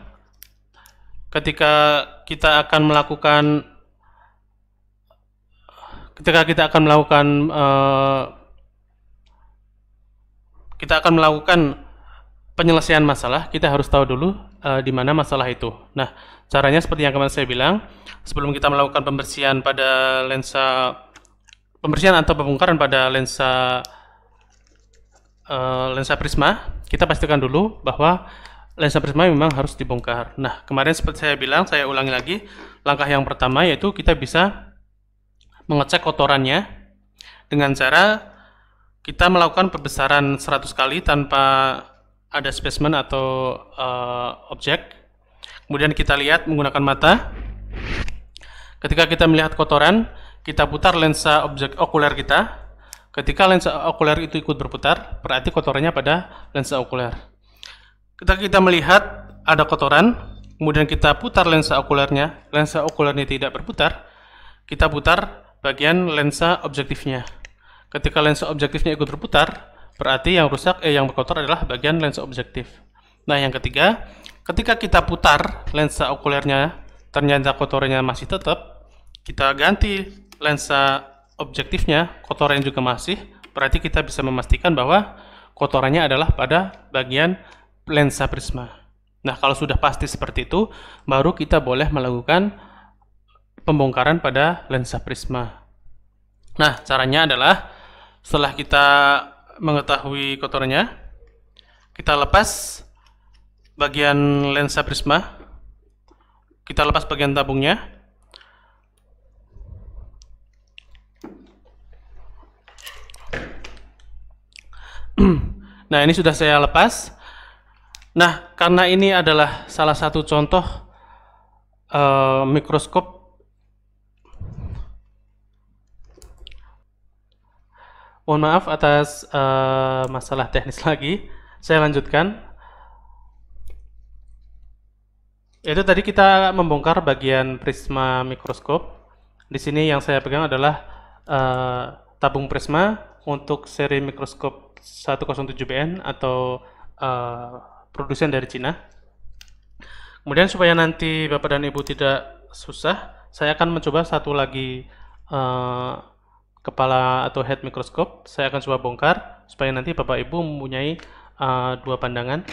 ketika kita akan melakukan penyelesaian masalah, kita harus tahu dulu di mana masalah itu. Nah, caranya seperti yang kemarin saya bilang, sebelum kita melakukan pembersihan atau pembongkaran pada lensa prisma, kita pastikan dulu bahwa lensa prisma memang harus dibongkar. Nah, kemarin seperti saya bilang, saya ulangi lagi, langkah yang pertama yaitu kita bisa mengecek kotorannya dengan cara kita melakukan pembesaran 100 kali tanpa ada spesimen atau objek. Kemudian kita lihat menggunakan mata. Ketika kita melihat kotoran, kita putar lensa objek okuler kita. Ketika lensa okuler itu ikut berputar, berarti kotorannya pada lensa okuler. Ketika kita melihat ada kotoran, kemudian kita putar lensa okulernya tidak berputar, kita putar bagian lensa objektifnya. Ketika lensa objektifnya ikut berputar, berarti yang kotor adalah bagian lensa objektif. Nah, yang ketiga, ketika kita putar lensa okulernya, ternyata kotorannya masih tetap, kita ganti lensa objektifnya, kotorannya juga masih, berarti kita bisa memastikan bahwa kotorannya adalah pada bagian lensa prisma. Nah, kalau sudah pasti seperti itu, baru kita boleh melakukan pembongkaran pada lensa prisma. Nah, caranya adalah setelah kita mengetahui kotorannya, kita lepas bagian lensa prisma, kita lepas bagian tabungnya. Nah, ini sudah saya lepas. Nah, karena ini adalah salah satu contoh mikroskop mohon maaf atas masalah teknis lagi. Saya lanjutkan. Itu tadi kita membongkar bagian prisma mikroskop. Di sini yang saya pegang adalah tabung prisma untuk seri mikroskop 107BN atau produsen dari Cina. Kemudian supaya nanti Bapak dan Ibu tidak susah, saya akan mencoba satu lagi kepala atau head mikroskop. Saya akan coba bongkar supaya nanti Bapak Ibu mempunyai dua pandangan.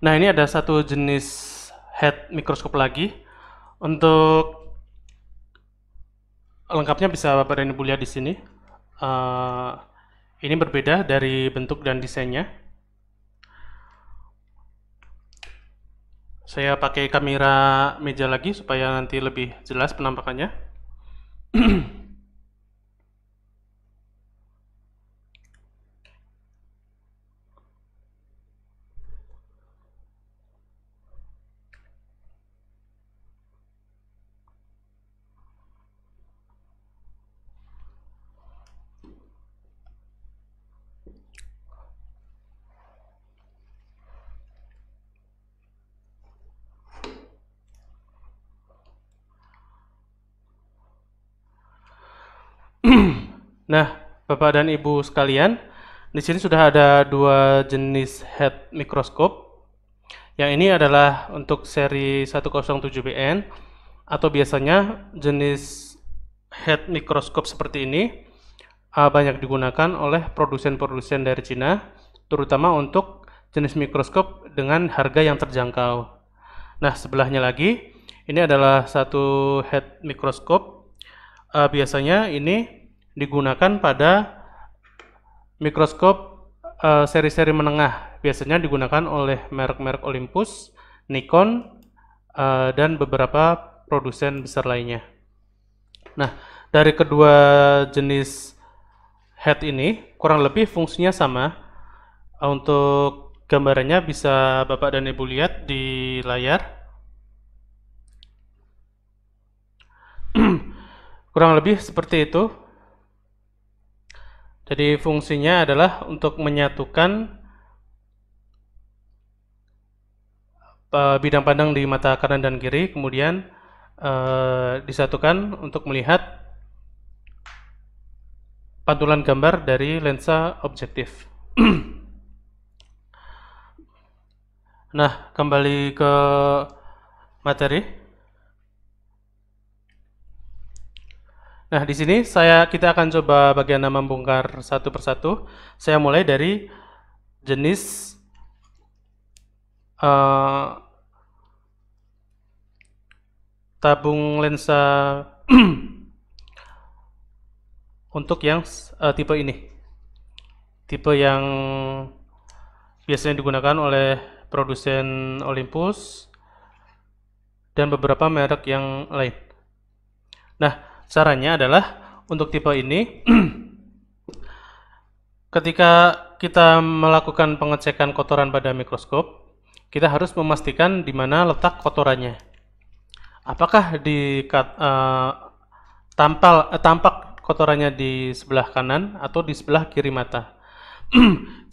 Nah, ini ada satu jenis head mikroskop lagi. Untuk lengkapnya bisa Bapak dan Ibu lihat di sini. Ini berbeda dari bentuk dan desainnya. Saya pakai kamera meja lagi supaya nanti lebih jelas penampakannya. Nah, Bapak dan Ibu sekalian, di sini sudah ada dua jenis head mikroskop. Yang ini adalah untuk seri 107BN atau biasanya jenis head mikroskop seperti ini banyak digunakan oleh produsen-produsen dari Cina, terutama untuk jenis mikroskop dengan harga yang terjangkau. Nah, sebelahnya lagi, ini adalah satu head mikroskop. Biasanya ini digunakan pada mikroskop seri-seri menengah. Biasanya digunakan oleh merek-merek Olympus, Nikon, dan beberapa produsen besar lainnya. Nah, dari kedua jenis head ini kurang lebih fungsinya sama. Untuk gambarannya bisa Bapak dan Ibu lihat di layar. Kurang lebih seperti itu. Jadi fungsinya adalah untuk menyatukan bidang pandang di mata kanan dan kiri, kemudian disatukan untuk melihat pantulan gambar dari lensa objektif. Nah, kembali ke materi. Nah, di sini kita akan coba bagian membongkar satu persatu. Saya mulai dari jenis tabung lensa untuk yang tipe ini. Tipe yang biasanya digunakan oleh produsen Olympus dan beberapa merek yang lain. Nah, caranya adalah untuk tipe ini ketika kita melakukan pengecekan kotoran pada mikroskop, kita harus memastikan di mana letak kotorannya. Apakah tampak kotorannya di sebelah kanan atau di sebelah kiri mata?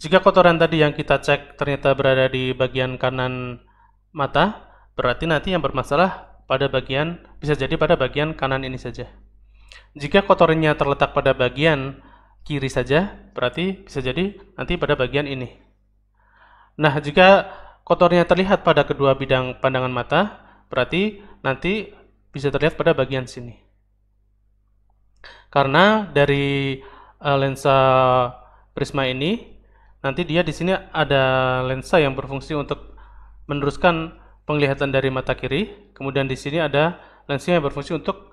Jika kotoran tadi yang kita cek ternyata berada di bagian kanan mata, berarti nanti yang bermasalah bisa jadi pada bagian kanan ini saja. Jika kotorannya terletak pada bagian kiri saja, berarti bisa jadi nanti pada bagian ini. Nah, jika kotornya terlihat pada kedua bidang pandangan mata, berarti nanti bisa terlihat pada bagian sini. Karena dari lensa prisma ini, nanti dia di sini ada lensa yang berfungsi untuk meneruskan penglihatan dari mata kiri, kemudian di sini ada lensa yang berfungsi untuk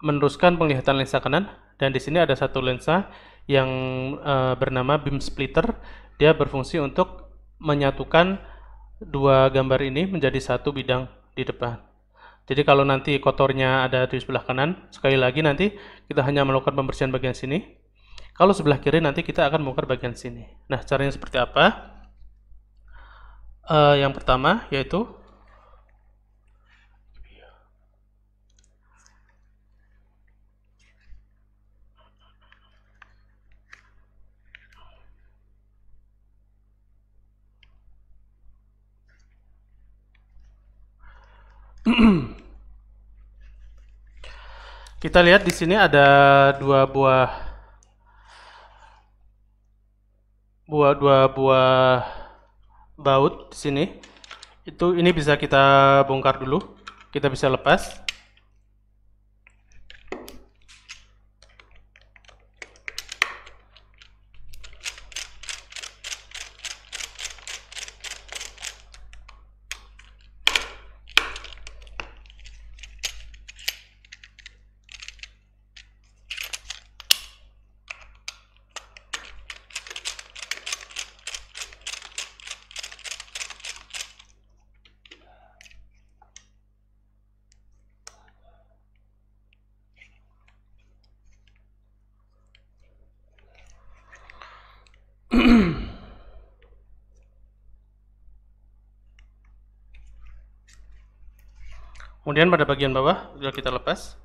meneruskan penglihatan lensa kanan, dan di sini ada satu lensa yang bernama beam splitter. Dia berfungsi untuk menyatukan dua gambar ini menjadi satu bidang di depan. Jadi kalau nanti kotornya ada di sebelah kanan, sekali lagi nanti kita hanya melakukan pembersihan bagian sini. Kalau sebelah kiri nanti kita akan bongkar bagian sini. Nah, caranya seperti apa? Yang pertama yaitu Kita lihat di sini ada dua buah baut di sini. Ini bisa kita bongkar dulu. Kita bisa lepas. Kemudian pada bagian bawah sudah kita lepas.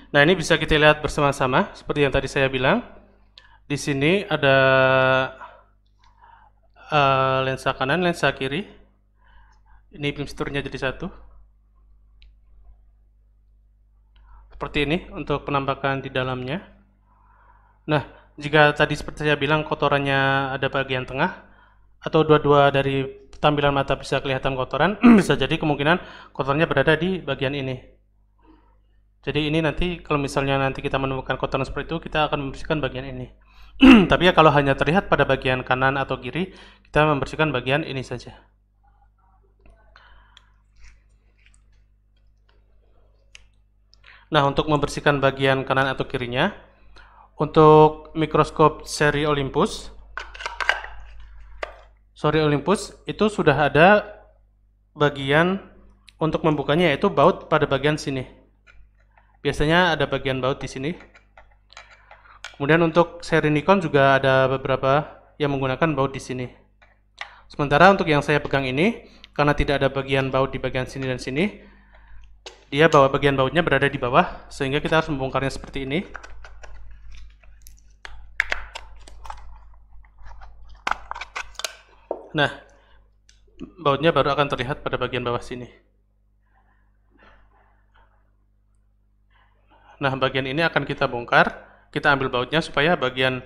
Nah, ini bisa kita lihat bersama-sama seperti yang tadi saya bilang. Di sini ada lensa kanan, lensa kiri. Ini beam sturnya jadi satu. Seperti ini untuk penampakan di dalamnya. Nah, jika tadi seperti saya bilang kotorannya ada bagian tengah atau dua-dua dari tampilan mata bisa kelihatan kotoran, bisa jadi kemungkinan kotorannya berada di bagian ini. Jadi ini nanti kalau misalnya nanti kita menemukan kotoran seperti itu, kita akan membersihkan bagian ini. Tapi ya kalau hanya terlihat pada bagian kanan atau kiri, kita membersihkan bagian ini saja. Nah, untuk membersihkan bagian kanan atau kirinya, untuk mikroskop seri Olympus itu sudah ada bagian untuk membukanya, yaitu baut pada bagian sini. Biasanya ada bagian baut di sini. Kemudian untuk seri Nikon juga ada beberapa yang menggunakan baut di sini. Sementara untuk yang saya pegang ini, karena tidak ada bagian baut di bagian sini dan sini, dia bagian bautnya berada di bawah, sehingga kita harus membongkarnya seperti ini. Nah, bautnya baru akan terlihat pada bagian bawah sini. Nah, bagian ini akan kita bongkar, kita ambil bautnya supaya bagian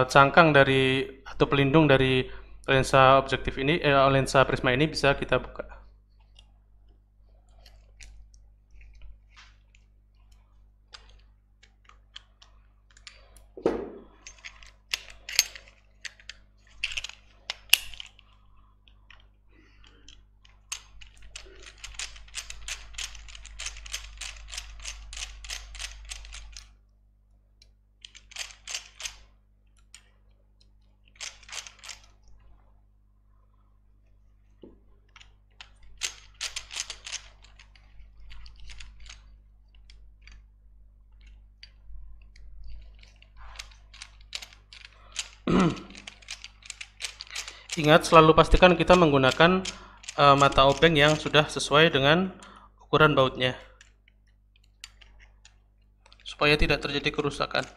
cangkang dari atau pelindung dari lensa objektif ini, lensa prisma ini bisa kita buka. Ingat, selalu pastikan kita menggunakan mata obeng yang sudah sesuai dengan ukuran bautnya, supaya tidak terjadi kerusakan.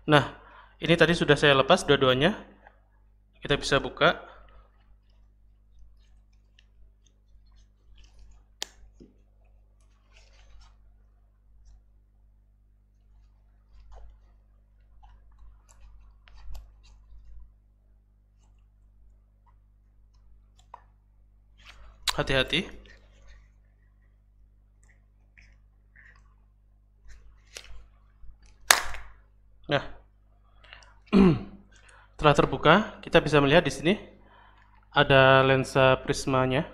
Nah, ini tadi sudah saya lepas dua-duanya. Kita bisa buka. Hati-hati. Nah, setelah terbuka, kita bisa melihat di sini ada lensa prismanya.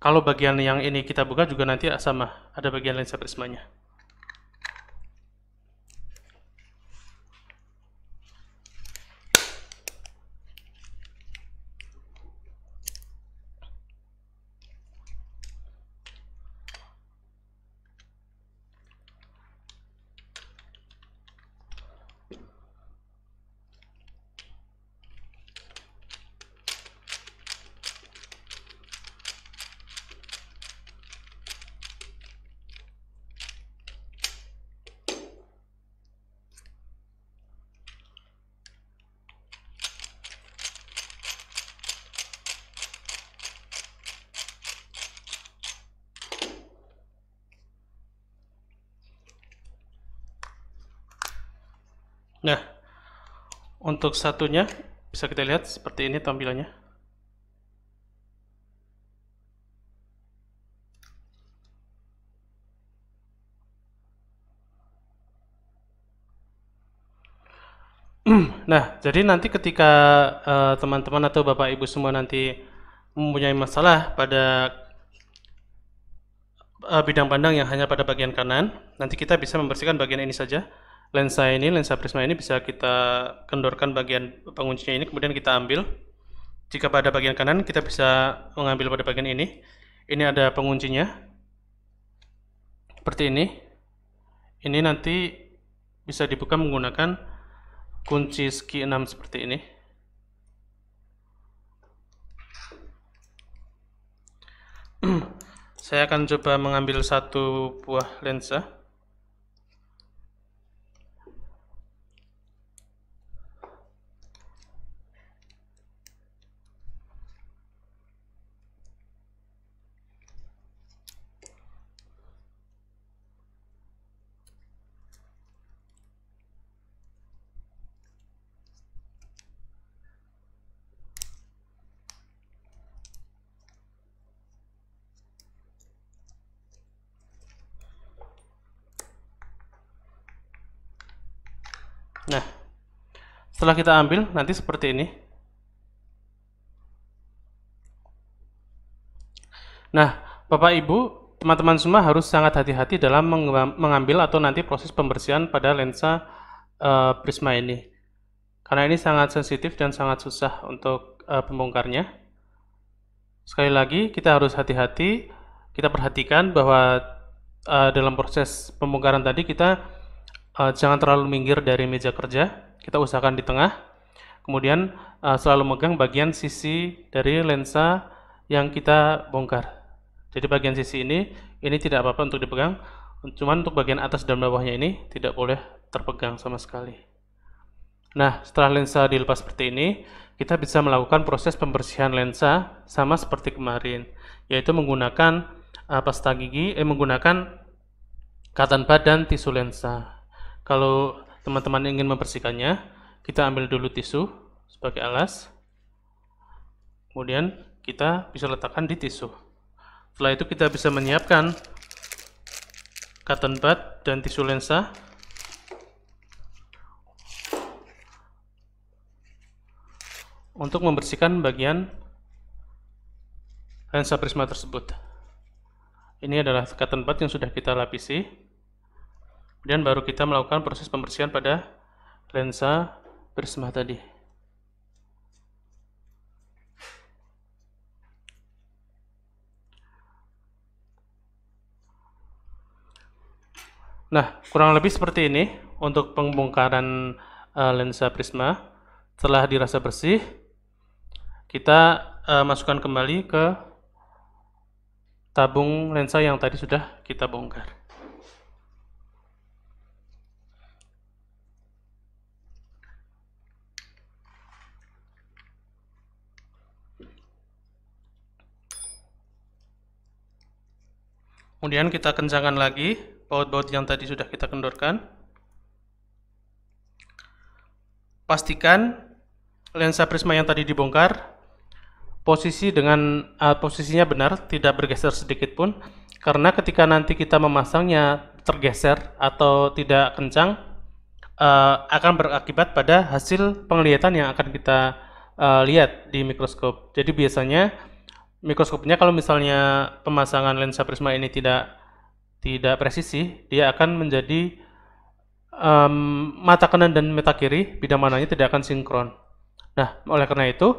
Kalau bagian yang ini kita buka juga nanti sama, ada bagian lensa prismanya. Nah, untuk satunya bisa kita lihat seperti ini tampilannya. Nah, jadi nanti ketika teman-teman atau Bapak Ibu semua nanti mempunyai masalah pada bidang pandang yang hanya pada bagian kanan, nanti kita bisa membersihkan bagian ini saja. Lensa ini, lensa prisma ini bisa kita kendorkan bagian penguncinya ini, kemudian kita ambil. Jika pada bagian kanan, kita bisa mengambil pada bagian ini. Ini ada penguncinya, seperti ini. Ini nanti bisa dibuka menggunakan kunci segi 6 seperti ini. Saya akan coba mengambil satu buah lensa. Nah, setelah kita ambil nanti seperti ini. Nah, Bapak Ibu, teman-teman semua harus sangat hati-hati dalam mengambil atau nanti proses pembersihan pada lensa prisma ini. Karena ini sangat sensitif dan sangat susah untuk pembongkarnya. Sekali lagi, kita harus hati-hati, kita perhatikan bahwa dalam proses pembongkaran tadi kita jangan terlalu minggir dari meja kerja, kita usahakan di tengah, kemudian selalu megang bagian sisi dari lensa yang kita bongkar. Jadi bagian sisi ini tidak apa-apa untuk dipegang, cuman untuk bagian atas dan bawahnya ini tidak boleh terpegang sama sekali. Nah, setelah lensa dilepas seperti ini, kita bisa melakukan proses pembersihan lensa sama seperti kemarin, yaitu menggunakan pasta gigi, menggunakan cotton bud dan tisu lensa. Kalau teman-teman ingin membersihkannya, kita ambil dulu tisu sebagai alas, kemudian kita bisa letakkan di tisu. Setelah itu kita bisa menyiapkan cotton bud dan tisu lensa. Untuk membersihkan bagian lensa prisma tersebut. Ini adalah cotton bud yang sudah kita lapisi. Kemudian baru kita melakukan proses pembersihan pada lensa prisma tadi. Nah, kurang lebih seperti ini untuk pembongkaran lensa prisma. Setelah dirasa bersih, kita masukkan kembali ke tabung lensa yang tadi sudah kita bongkar. Kemudian kita kencangkan lagi baut-baut yang tadi sudah kita kendorkan. pastikan lensa prisma yang tadi dibongkar posisinya benar, tidak bergeser sedikit pun, karena ketika nanti kita memasangnya tergeser atau tidak kencang, akan berakibat pada hasil penglihatan yang akan kita lihat di mikroskop. Jadi biasanya mikroskopnya kalau misalnya pemasangan lensa prisma ini tidak presisi, dia akan menjadi mata kanan dan mata kiri bidang mananya tidak akan sinkron. Nah, oleh karena itu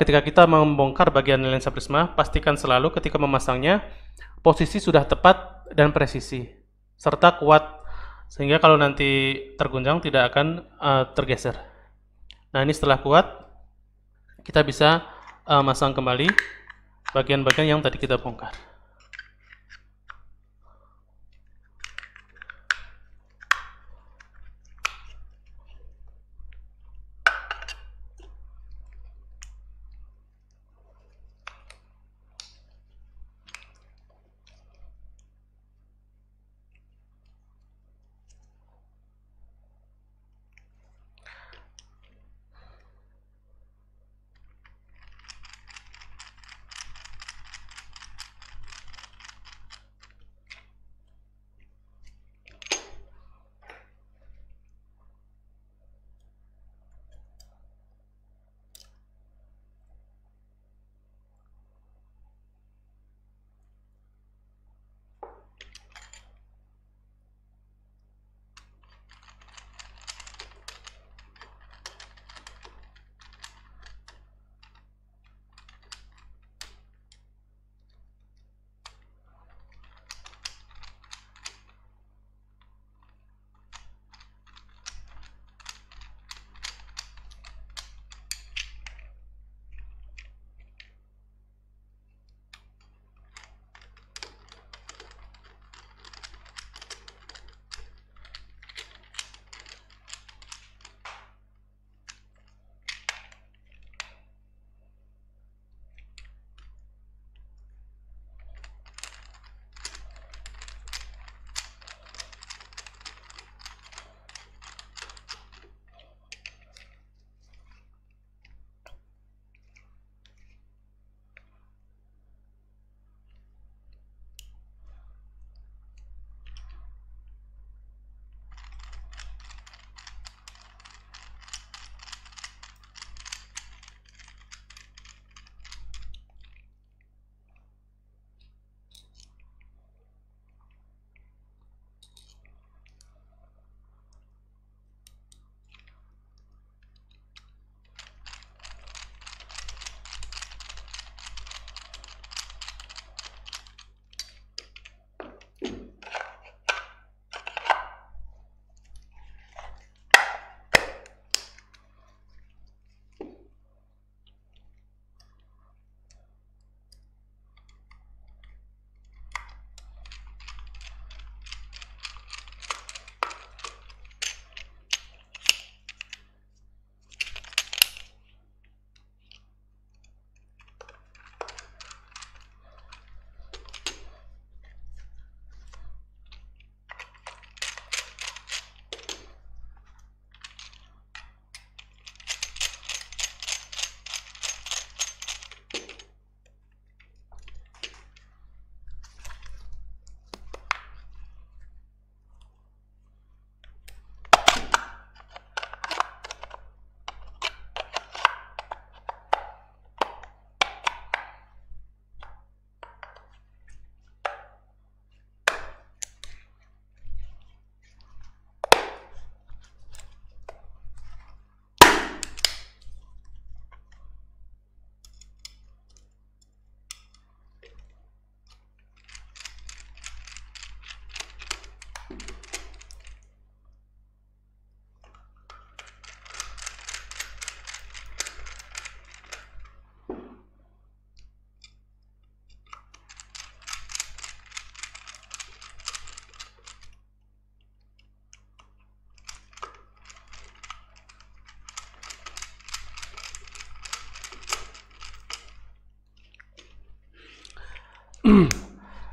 ketika kita membongkar bagian lensa prisma, pastikan selalu ketika memasangnya posisi sudah tepat dan presisi serta kuat, sehingga kalau nanti terguncang tidak akan tergeser. Nah, ini setelah kuat, kita bisa masang kembali bagian-bagian yang tadi kita bongkar.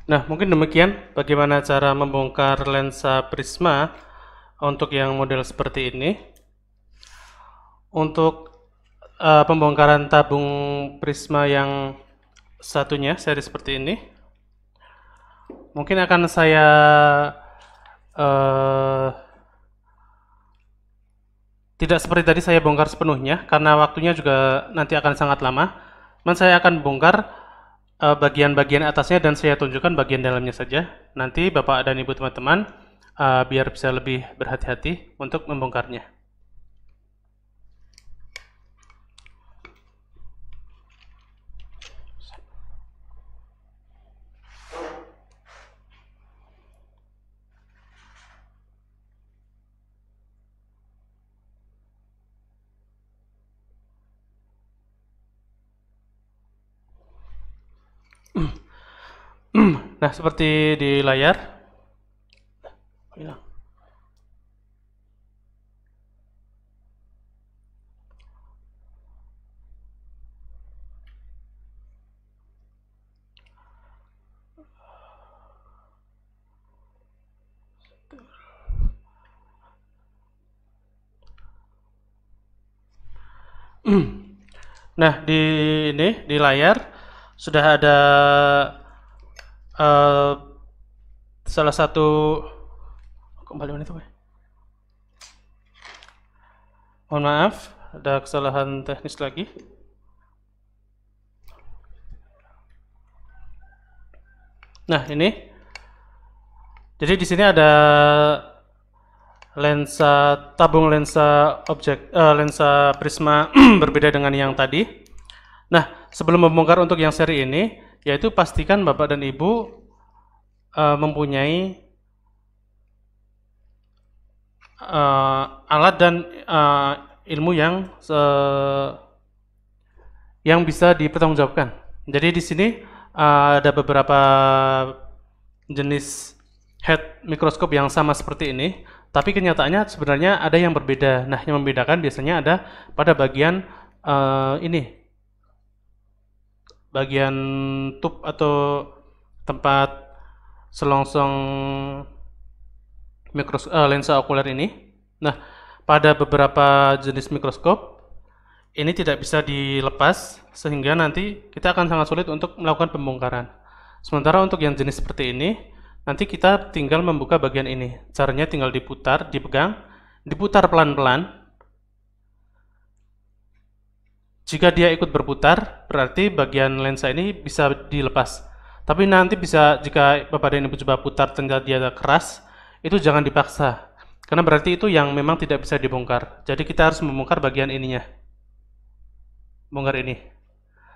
Nah, mungkin demikian bagaimana cara membongkar lensa prisma untuk yang model seperti ini. Untuk pembongkaran tabung prisma yang satunya, seri seperti ini, mungkin akan saya eh, tidak seperti tadi saya bongkar sepenuhnya, karena waktunya juga nanti akan sangat lama. Dan saya akan bongkar bagian-bagian atasnya dan saya tunjukkan bagian dalamnya saja. Nanti Bapak dan Ibu teman-teman biar bisa lebih berhati-hati untuk membongkarnya. Nah, seperti di layar. Nah, di layar sudah ada eh, salah satu kembali mana itu, Pak? Mohon maaf, ada kesalahan teknis lagi. Nah, ini. Jadi di sini ada tabung lensa lensa prisma berbeda dengan yang tadi. Nah, sebelum membongkar untuk yang seri ini, yaitu pastikan Bapak dan Ibu mempunyai alat dan ilmu yang bisa dipertanggungjawabkan. Jadi di sini ada beberapa jenis head mikroskop yang sama seperti ini, tapi kenyataannya sebenarnya ada yang berbeda. Nah, yang membedakan biasanya ada pada bagian ini, bagian tube atau tempat selongsong lensa okuler ini. Nah, pada beberapa jenis mikroskop ini tidak bisa dilepas sehingga nanti kita akan sangat sulit untuk melakukan pembongkaran. Sementara untuk yang jenis seperti ini, nanti kita tinggal membuka bagian ini. Caranya tinggal diputar, dipegang, diputar pelan-pelan. Jika dia ikut berputar, berarti bagian lensa ini bisa dilepas. Tapi nanti bisa, jika Bapak dan Ibu coba putar ternyata dia keras, itu jangan dipaksa. Karena berarti itu yang memang tidak bisa dibongkar. Jadi kita harus membongkar bagian ininya. Bongkar ini.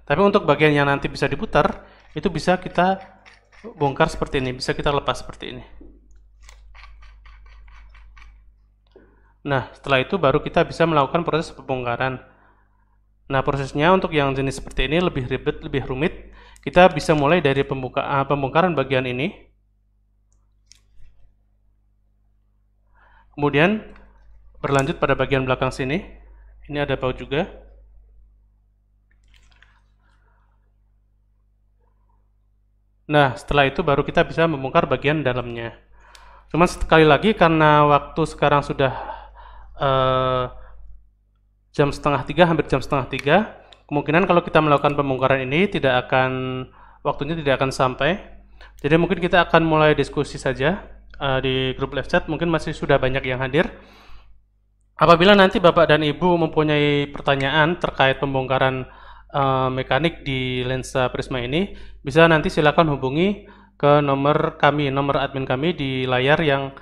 Tapi untuk bagian yang nanti bisa diputar, itu bisa kita bongkar seperti ini, bisa kita lepas seperti ini. Nah, setelah itu baru kita bisa melakukan proses pembongkaran. Nah, prosesnya untuk yang jenis seperti ini lebih ribet, lebih rumit. Kita bisa mulai dari pembongkaran bagian ini. Kemudian berlanjut pada bagian belakang sini. Ini ada baut juga. Nah, setelah itu baru kita bisa membongkar bagian dalamnya. Cuman sekali lagi karena waktu sekarang sudah jam setengah tiga, hampir jam setengah tiga, kemungkinan kalau kita melakukan pembongkaran ini waktunya tidak akan sampai. Jadi mungkin kita akan mulai diskusi saja di grup live chat. Mungkin masih sudah banyak yang hadir. Apabila nanti Bapak dan Ibu mempunyai pertanyaan terkait pembongkaran mekanik di lensa prisma ini, bisa nanti silakan hubungi ke nomor kami, nomor admin kami di layar yang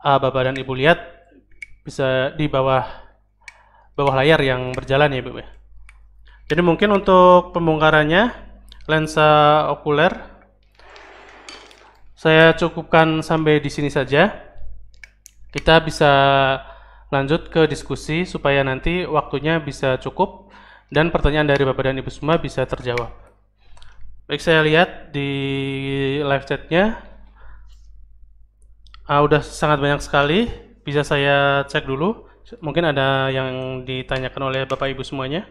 Bapak dan Ibu lihat, bisa di bawah layar yang berjalan ya Ibu. Jadi mungkin untuk pembongkarannya lensa okuler saya cukupkan sampai di sini saja. Kita bisa lanjut ke diskusi supaya nanti waktunya bisa cukup dan pertanyaan dari Bapak dan Ibu semua bisa terjawab. Baik, saya lihat di live chatnya udah sangat banyak sekali. Bisa saya cek dulu. Mungkin ada yang ditanyakan oleh Bapak Ibu semuanya.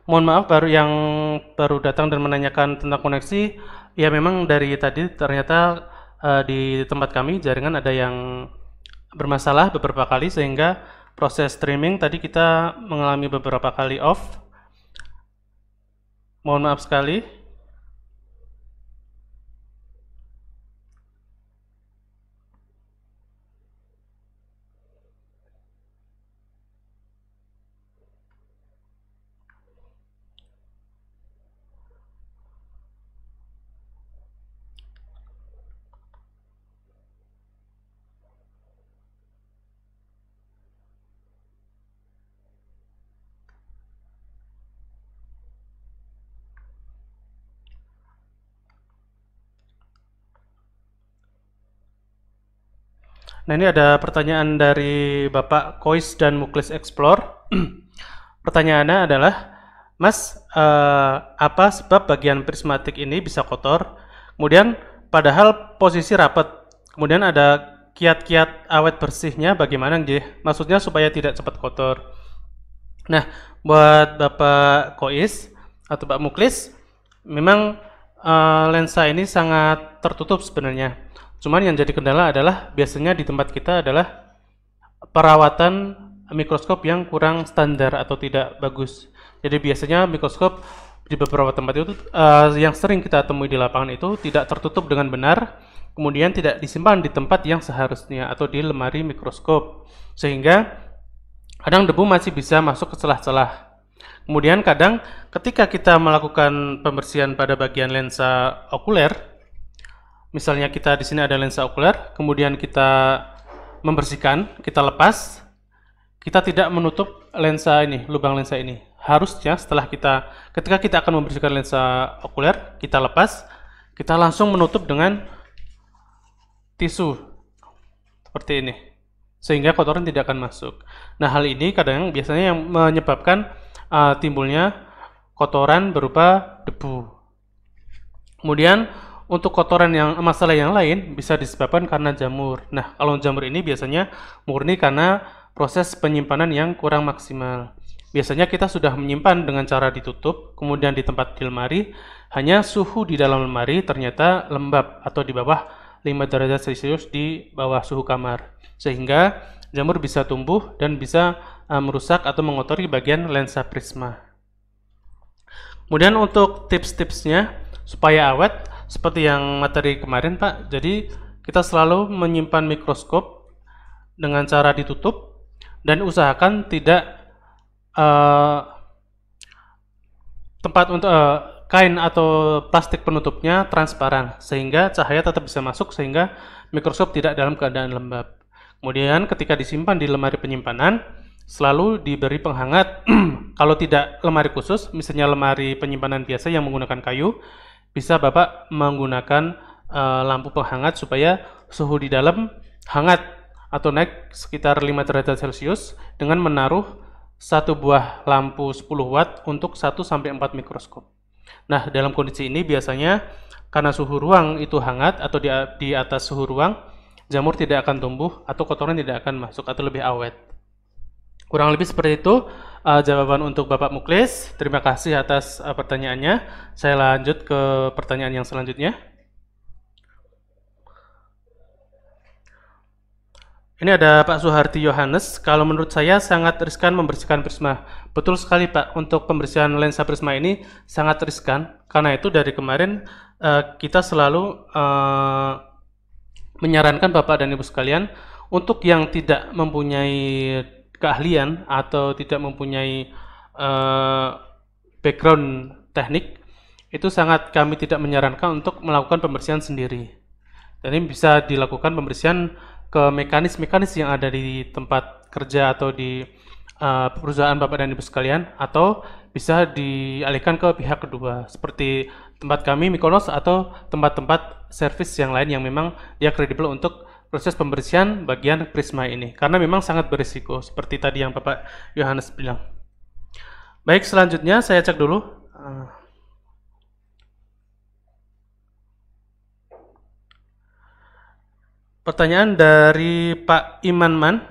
Mohon maaf yang baru datang dan menanyakan tentang koneksi. Ya memang dari tadi ternyata di tempat kami jaringan ada yang bermasalah beberapa kali sehingga proses streaming tadi kita mengalami beberapa kali off. Mohon maaf sekali. Nah, ini ada pertanyaan dari Bapak Kois dan Muklis Explore. Pertanyaannya adalah, Mas, apa sebab bagian prismatik ini bisa kotor? Kemudian, padahal posisi rapat, kemudian ada kiat-kiat awet bersihnya bagaimana, Nggih? Maksudnya supaya tidak cepat kotor. Nah, buat Bapak Kois atau Pak Muklis, memang lensa ini sangat tertutup sebenarnya. Cuman yang jadi kendala adalah biasanya di tempat kita adalah perawatan mikroskop yang kurang standar atau tidak bagus. Jadi biasanya mikroskop di beberapa tempat itu yang sering kita temui di lapangan itu tidak tertutup dengan benar, kemudian tidak disimpan di tempat yang seharusnya atau di lemari mikroskop, sehingga kadang debu masih bisa masuk ke celah-celah. Kemudian kadang ketika kita melakukan pembersihan pada bagian lensa okuler, misalnya kita di sini ada lensa okuler, kemudian kita membersihkan, kita lepas, kita tidak menutup lensa ini, lubang lensa ini. Harusnya ketika kita akan membersihkan lensa okuler, kita lepas, kita langsung menutup dengan tisu seperti ini, sehingga kotoran tidak akan masuk. Nah, hal ini kadang biasanya yang menyebabkan timbulnya kotoran berupa debu. Kemudian untuk kotoran masalah yang lain bisa disebabkan karena jamur. Nah, kalau jamur ini biasanya murni karena proses penyimpanan yang kurang maksimal. Biasanya kita sudah menyimpan dengan cara ditutup, kemudian di tempat di lemari, hanya suhu di dalam lemari ternyata lembab atau di bawah 5 derajat Celcius di bawah suhu kamar, sehingga jamur bisa tumbuh dan bisa merusak atau mengotori bagian lensa prisma. Kemudian untuk tips-tipsnya supaya awet, seperti yang materi kemarin Pak, jadi kita selalu menyimpan mikroskop dengan cara ditutup dan usahakan tidak tempat untuk kain atau plastik penutupnya transparan sehingga cahaya tetap bisa masuk sehingga mikroskop tidak dalam keadaan lembab. Kemudian ketika disimpan di lemari penyimpanan selalu diberi penghangat. Kalau tidak lemari khusus, misalnya lemari penyimpanan biasa yang menggunakan kayu, bisa Bapak menggunakan lampu penghangat supaya suhu di dalam hangat atau naik sekitar 5 derajat Celcius dengan menaruh satu buah lampu 10 watt untuk 1-4 mikroskop. Nah, dalam kondisi ini biasanya karena suhu ruang itu hangat atau di atas suhu ruang, jamur tidak akan tumbuh atau kotoran tidak akan masuk atau lebih awet. Kurang lebih seperti itu jawaban untuk Bapak Muklis. Terima kasih atas pertanyaannya. Saya lanjut ke pertanyaan yang selanjutnya. Ini ada Pak Suharti Yohanes. Kalau menurut saya sangat riskan membersihkan prisma. Betul sekali Pak, untuk pembersihan lensa prisma ini sangat riskan. Karena itu dari kemarin kita selalu menyarankan Bapak dan Ibu sekalian untuk yang tidak mempunyai keahlian atau tidak mempunyai background teknik, itu sangat kami tidak menyarankan untuk melakukan pembersihan sendiri. Dan ini bisa dilakukan pembersihan ke mekanis-mekanis yang ada di tempat kerja atau di perusahaan Bapak dan Ibu sekalian, atau bisa dialihkan ke pihak kedua seperti tempat kami Mikonos atau tempat-tempat servis yang lain yang memang dia kredibel untuk proses pembersihan bagian prisma ini, karena memang sangat berisiko seperti tadi yang Bapak Yohanes bilang. Baik, selanjutnya saya cek dulu. Pertanyaan dari Pak Imanman,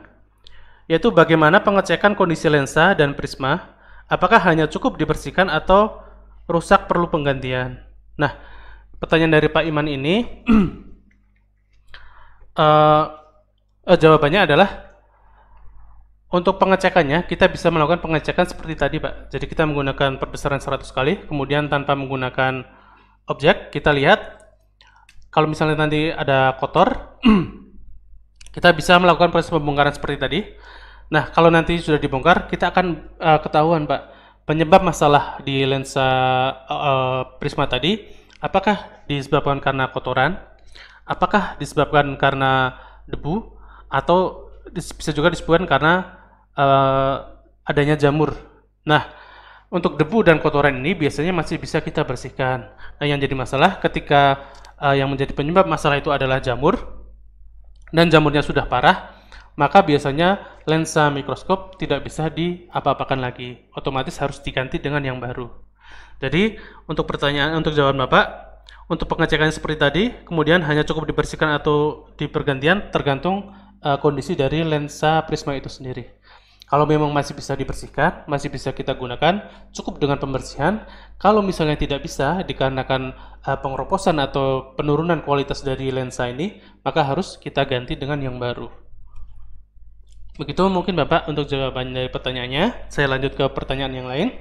yaitu bagaimana pengecekan kondisi lensa dan prisma apakah hanya cukup dibersihkan atau rusak perlu penggantian? Nah, pertanyaan dari Pak Iman ini jawabannya adalah untuk pengecekannya kita bisa melakukan pengecekan seperti tadi, Pak. Jadi kita menggunakan perbesaran 100 kali, kemudian tanpa menggunakan objek, kita lihat kalau misalnya nanti ada kotor, kita bisa melakukan proses pembongkaran seperti tadi. Nah, kalau nanti sudah dibongkar, kita akan ketahuan, Pak, penyebab masalah di lensa prisma tadi, apakah disebabkan karena kotoran, apakah disebabkan karena debu, atau bisa juga disebabkan karena adanya jamur. Nah, untuk debu dan kotoran ini biasanya masih bisa kita bersihkan. Nah, yang jadi masalah ketika yang menjadi penyebab masalah itu adalah jamur, dan jamurnya sudah parah, maka biasanya lensa mikroskop tidak bisa diapa-apakan lagi. Otomatis harus diganti dengan yang baru. Jadi, untuk jawaban Bapak, untuk pengecekan seperti tadi, kemudian hanya cukup dibersihkan atau dipergantian tergantung kondisi dari lensa prisma itu sendiri. Kalau memang masih bisa dibersihkan, masih bisa kita gunakan, cukup dengan pembersihan. Kalau misalnya tidak bisa dikarenakan pengeroposan atau penurunan kualitas dari lensa ini, maka harus kita ganti dengan yang baru. Begitu mungkin Bapak untuk jawaban dari pertanyaannya. Saya lanjut ke pertanyaan yang lain.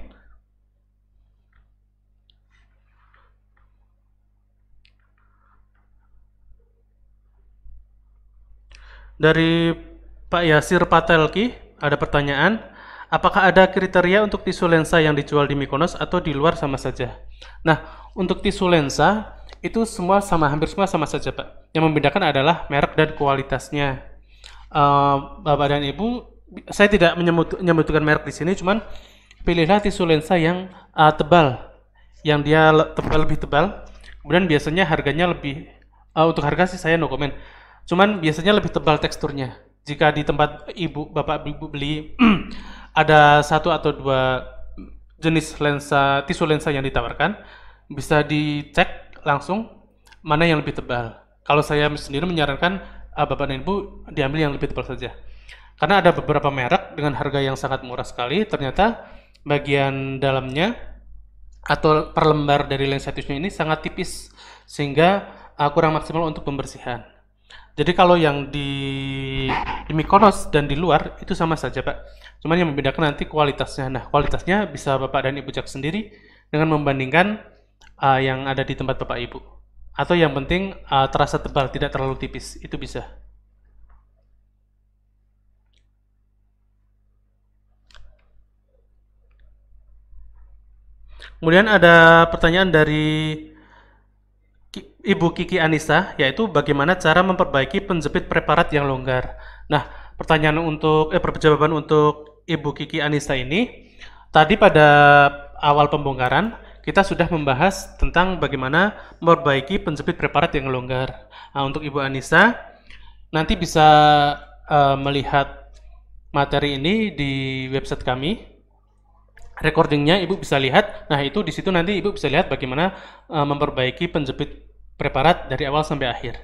Dari Pak Yasir Patelki, ada pertanyaan, apakah ada kriteria untuk tisu lensa yang dijual di Mykonos atau di luar sama saja? Nah, untuk tisu lensa itu semua sama, hampir semua sama saja, Pak. Yang membedakan adalah merek dan kualitasnya. Bapak dan Ibu, saya tidak menyebutkan merek di sini, cuman pilihlah tisu lensa yang tebal, yang dia lebih tebal. Kemudian biasanya harganya lebih, untuk harga sih saya no comment. Cuman biasanya lebih tebal teksturnya. Jika di tempat Bapak Ibu beli ada satu atau dua jenis tisu lensa yang ditawarkan, bisa dicek langsung mana yang lebih tebal. Kalau saya sendiri menyarankan Bapak dan Ibu diambil yang lebih tebal saja. Karena ada beberapa merek dengan harga yang sangat murah sekali, ternyata bagian dalamnya atau per lembar dari lensa tisunya ini sangat tipis, sehingga kurang maksimal untuk pembersihan. Jadi kalau yang di Mykonos dan di luar itu sama saja, Pak. Cuman yang membedakan nanti kualitasnya. Nah, kualitasnya bisa Bapak dan Ibu cek sendiri dengan membandingkan yang ada di tempat Bapak Ibu. Atau yang penting terasa tebal, tidak terlalu tipis. Itu bisa. Kemudian ada pertanyaan dari Ibu Kiki Anissa, yaitu bagaimana cara memperbaiki penjepit preparat yang longgar. Nah, jawaban untuk Ibu Kiki Anissa ini, tadi pada awal pembongkaran, kita sudah membahas tentang bagaimana memperbaiki penjepit preparat yang longgar. Nah, untuk Ibu Anissa, nanti bisa melihat materi ini di website kami. Recordingnya Ibu bisa lihat. Nah, itu di situ nanti Ibu bisa lihat bagaimana memperbaiki penjepit preparat dari awal sampai akhir.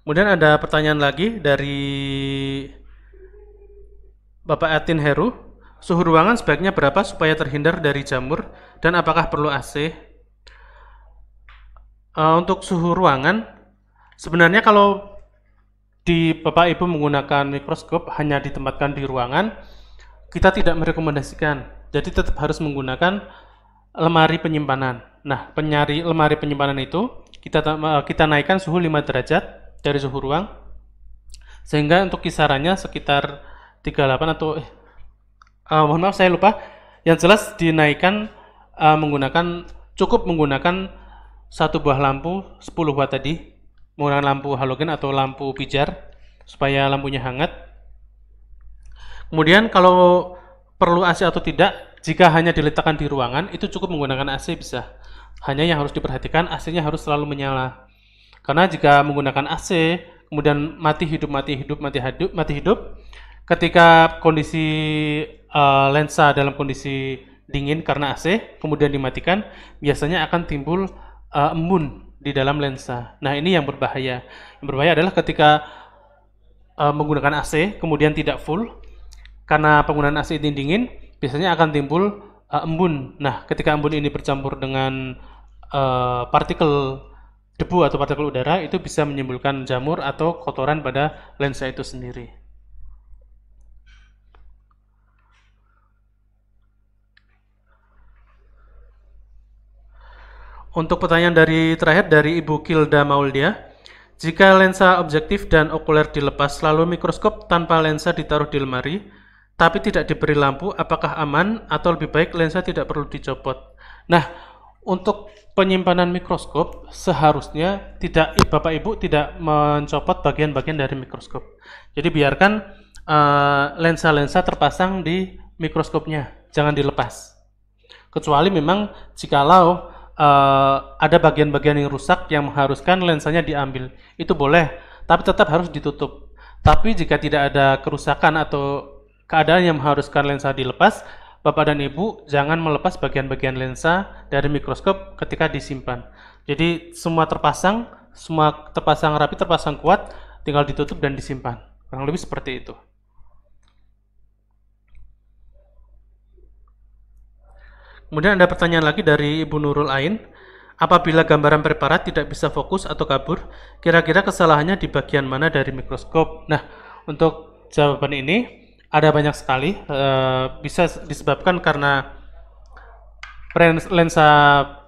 Kemudian ada pertanyaan lagi dari Bapak Atin Heru. Suhu ruangan sebaiknya berapa supaya terhindar dari jamur dan apakah perlu AC? Untuk suhu ruangan, sebenarnya kalau Bapak Ibu menggunakan mikroskop hanya ditempatkan di ruangan, kita tidak merekomendasikan. Jadi tetap harus menggunakan lemari penyimpanan. Nah, lemari penyimpanan itu kita naikkan suhu 5 derajat dari suhu ruang, sehingga untuk kisarannya sekitar 38 atau mohon maaf saya lupa. Yang jelas dinaikkan cukup menggunakan satu buah lampu 10 watt tadi, menggunakan lampu halogen atau lampu pijar supaya lampunya hangat. Kemudian kalau perlu AC atau tidak, jika hanya diletakkan di ruangan, itu cukup menggunakan AC bisa. Hanya yang harus diperhatikan, AC-nya harus selalu menyala. Karena jika menggunakan AC, kemudian mati hidup, ketika kondisi lensa dalam kondisi dingin karena AC, kemudian dimatikan, biasanya akan timbul embun di dalam lensa. Nah, ini yang berbahaya. Yang berbahaya adalah ketika menggunakan AC kemudian tidak full, karena penggunaan AC ini dingin, biasanya akan timbul embun. Nah, ketika embun ini bercampur dengan partikel debu atau partikel udara, itu bisa menimbulkan jamur atau kotoran pada lensa itu sendiri. Untuk pertanyaan terakhir dari Ibu Kilda Mauldia, jika lensa objektif dan okuler dilepas lalu mikroskop tanpa lensa ditaruh di lemari, tapi tidak diberi lampu, apakah aman atau lebih baik lensa tidak perlu dicopot? Nah, untuk penyimpanan mikroskop seharusnya Bapak Ibu tidak mencopot bagian-bagian dari mikroskop. Jadi biarkan lensa-lensa terpasang di mikroskopnya, jangan dilepas. Kecuali memang jikalau ada bagian-bagian yang rusak yang mengharuskan lensanya diambil, itu boleh, tapi tetap harus ditutup. Tapi jika tidak ada kerusakan atau keadaan yang mengharuskan lensa dilepas, Bapak dan Ibu jangan melepas bagian-bagian lensa dari mikroskop ketika disimpan. Jadi semua terpasang rapi, terpasang kuat, tinggal ditutup dan disimpan. Kurang lebih seperti itu. Kemudian ada pertanyaan lagi dari Ibu Nurul Ain. Apabila gambaran preparat tidak bisa fokus atau kabur, kira-kira kesalahannya di bagian mana dari mikroskop? Nah, untuk jawaban ini ada banyak sekali. Bisa disebabkan karena lensa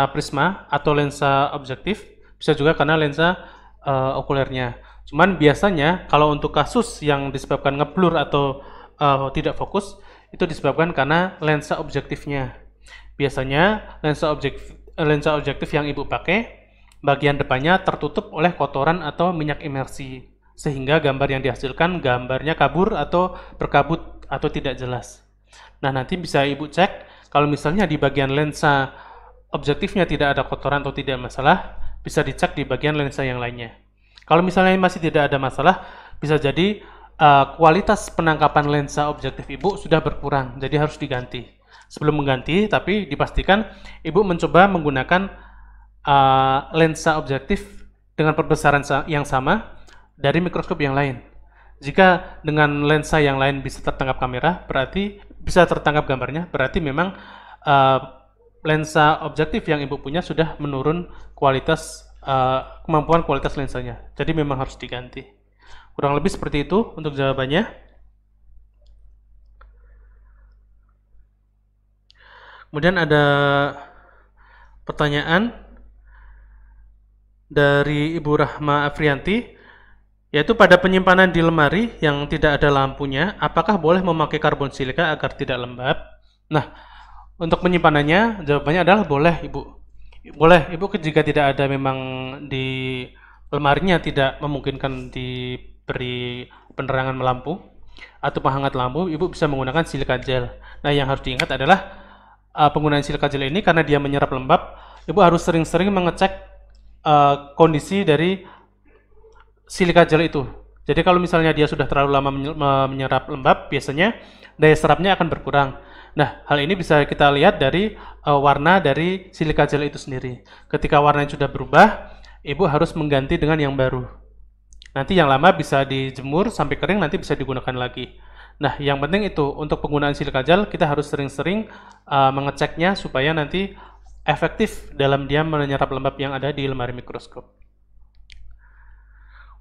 prisma atau lensa objektif, bisa juga karena lensa okulernya. Cuman biasanya kalau untuk kasus yang disebabkan ngeblur atau tidak fokus, itu disebabkan karena lensa objektifnya. Biasanya lensa objektif yang Ibu pakai, bagian depannya tertutup oleh kotoran atau minyak imersi, sehingga gambar yang dihasilkan gambarnya kabur atau berkabut atau tidak jelas. Nah, nanti bisa Ibu cek kalau misalnya di bagian lensa objektifnya tidak ada kotoran atau tidak masalah, bisa dicek di bagian lensa yang lainnya. Kalau misalnya masih tidak ada masalah, bisa jadi kualitas penangkapan lensa objektif Ibu sudah berkurang, jadi harus diganti. Sebelum mengganti, tapi dipastikan Ibu mencoba menggunakan lensa objektif dengan perbesaran yang sama dari mikroskop yang lain. Jika dengan lensa yang lain bisa tertangkap kamera, berarti bisa tertangkap gambarnya, berarti memang lensa objektif yang Ibu punya sudah menurun kemampuan kualitas lensanya. Jadi memang harus diganti. Kurang lebih seperti itu untuk jawabannya. Kemudian ada pertanyaan dari Ibu Rahma Afrianti, yaitu pada penyimpanan di lemari yang tidak ada lampunya, apakah boleh memakai karbon silika agar tidak lembab? Nah, untuk penyimpanannya jawabannya adalah boleh, Ibu. Boleh, Ibu, jika tidak ada memang di lemarinya tidak memungkinkan diberi penerangan lampu atau penghangat lampu, Ibu bisa menggunakan silika gel. Nah, yang harus diingat adalah penggunaan silika gel ini karena dia menyerap lembab, Ibu harus sering-sering mengecek kondisi dari silika gel itu. Jadi kalau misalnya dia sudah terlalu lama menyerap lembab, biasanya daya serapnya akan berkurang. Nah, hal ini bisa kita lihat dari warna dari silika gel itu sendiri. Ketika warnanya sudah berubah, Ibu harus mengganti dengan yang baru. Nanti yang lama bisa dijemur sampai kering, nanti bisa digunakan lagi. Nah, yang penting itu untuk penggunaan silika gel kita harus sering-sering mengeceknya supaya nanti efektif dalam dia menyerap lembab yang ada di lemari mikroskop.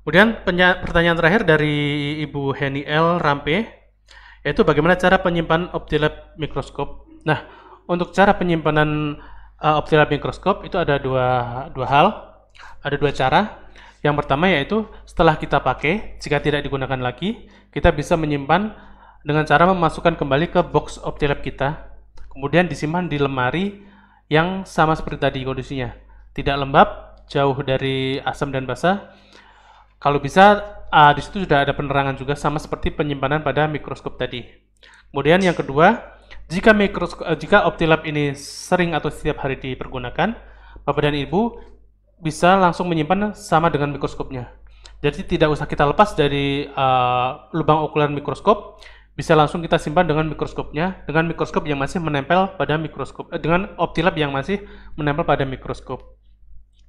Kemudian pertanyaan terakhir dari Ibu Heni L. Rampe, yaitu bagaimana cara penyimpanan OptiLab mikroskop. Nah, untuk cara penyimpanan OptiLab mikroskop itu ada dua hal, ada dua cara. Yang pertama yaitu setelah kita pakai, jika tidak digunakan lagi, kita bisa menyimpan dengan cara memasukkan kembali ke box OptiLab kita, kemudian disimpan di lemari yang sama seperti tadi kondisinya, tidak lembab, jauh dari asam dan basah. Kalau bisa di situ sudah ada penerangan juga sama seperti penyimpanan pada mikroskop tadi. Kemudian yang kedua, jika OptiLab ini sering atau setiap hari dipergunakan, Bapak dan Ibu bisa langsung menyimpan sama dengan mikroskopnya. Jadi tidak usah kita lepas dari lubang okuler mikroskop, bisa langsung kita simpan dengan mikroskopnya, dengan mikroskop yang masih menempel pada mikroskop, dengan OptiLab yang masih menempel pada mikroskop.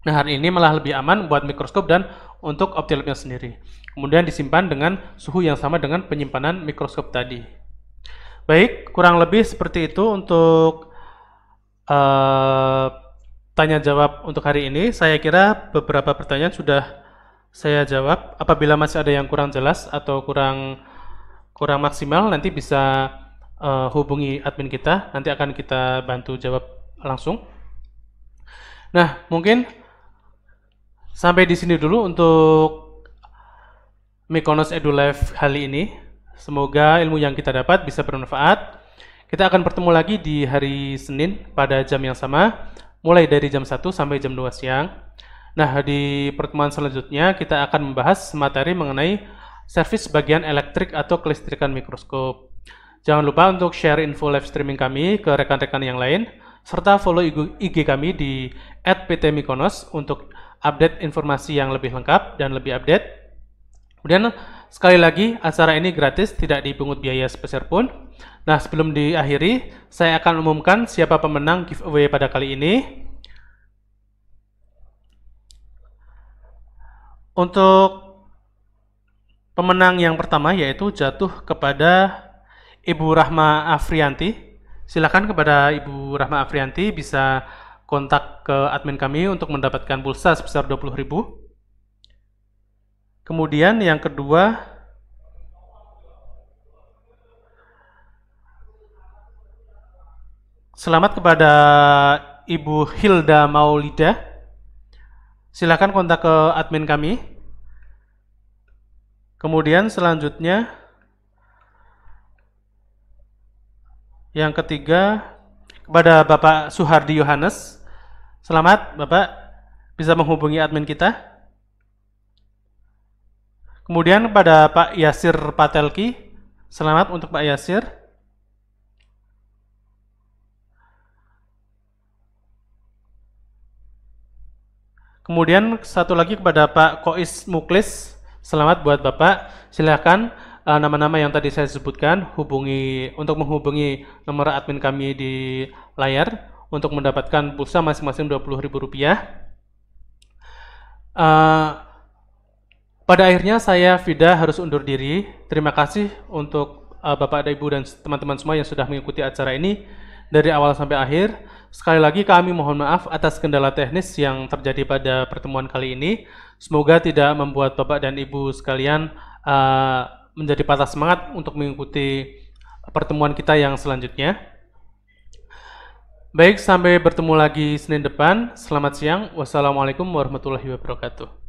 Nah, hari ini malah lebih aman buat mikroskop dan untuk OptiLab-nya sendiri. Kemudian disimpan dengan suhu yang sama dengan penyimpanan mikroskop tadi. Baik, kurang lebih seperti itu untuk tanya jawab untuk hari ini. Saya kira beberapa pertanyaan sudah saya jawab. Apabila masih ada yang kurang jelas atau kurang maksimal, nanti bisa hubungi admin kita. Nanti akan kita bantu jawab langsung. Nah, mungkin sampai di sini dulu untuk Mykonos EduLive kali ini. Semoga ilmu yang kita dapat bisa bermanfaat. Kita akan bertemu lagi di hari Senin pada jam yang sama, mulai dari jam 1 sampai jam 2 siang. Nah, di pertemuan selanjutnya kita akan membahas materi mengenai servis bagian elektrik atau kelistrikan mikroskop. Jangan lupa untuk share info live streaming kami ke rekan-rekan yang lain, serta follow IG kami di @pt_mykonos untuk update informasi yang lebih lengkap dan lebih update. Kemudian sekali lagi acara ini gratis, tidak dipungut biaya sepeser pun. Nah, sebelum diakhiri, saya akan umumkan siapa pemenang giveaway pada kali ini. Untuk pemenang yang pertama yaitu jatuh kepada Ibu Rahma Afrianti. Silakan kepada Ibu Rahma Afrianti bisa kontak ke admin kami untuk mendapatkan pulsa sebesar 20.000. Kemudian yang kedua, selamat kepada Ibu Hilda Maulida. Silakan kontak ke admin kami. Kemudian selanjutnya, yang ketiga, kepada Bapak Suhardi Yohanes. Selamat, Bapak bisa menghubungi admin kita. Kemudian kepada Pak Yasir Patelki. Selamat untuk Pak Yasir. Kemudian satu lagi kepada Pak Kois Muklis. Selamat buat Bapak. Silakan nama-nama yang tadi saya sebutkan untuk menghubungi nomor admin kami di layar untuk mendapatkan pulsa masing-masing Rp20.000. Pada akhirnya saya Vida harus undur diri. Terima kasih untuk Bapak, Ibu dan teman-teman semua yang sudah mengikuti acara ini dari awal sampai akhir. Sekali lagi kami mohon maaf atas kendala teknis yang terjadi pada pertemuan kali ini. Semoga tidak membuat Bapak dan Ibu sekalian menjadi patah semangat untuk mengikuti pertemuan kita yang selanjutnya. Baik, sampai bertemu lagi Senin depan. Selamat siang. Wassalamualaikum warahmatullahi wabarakatuh.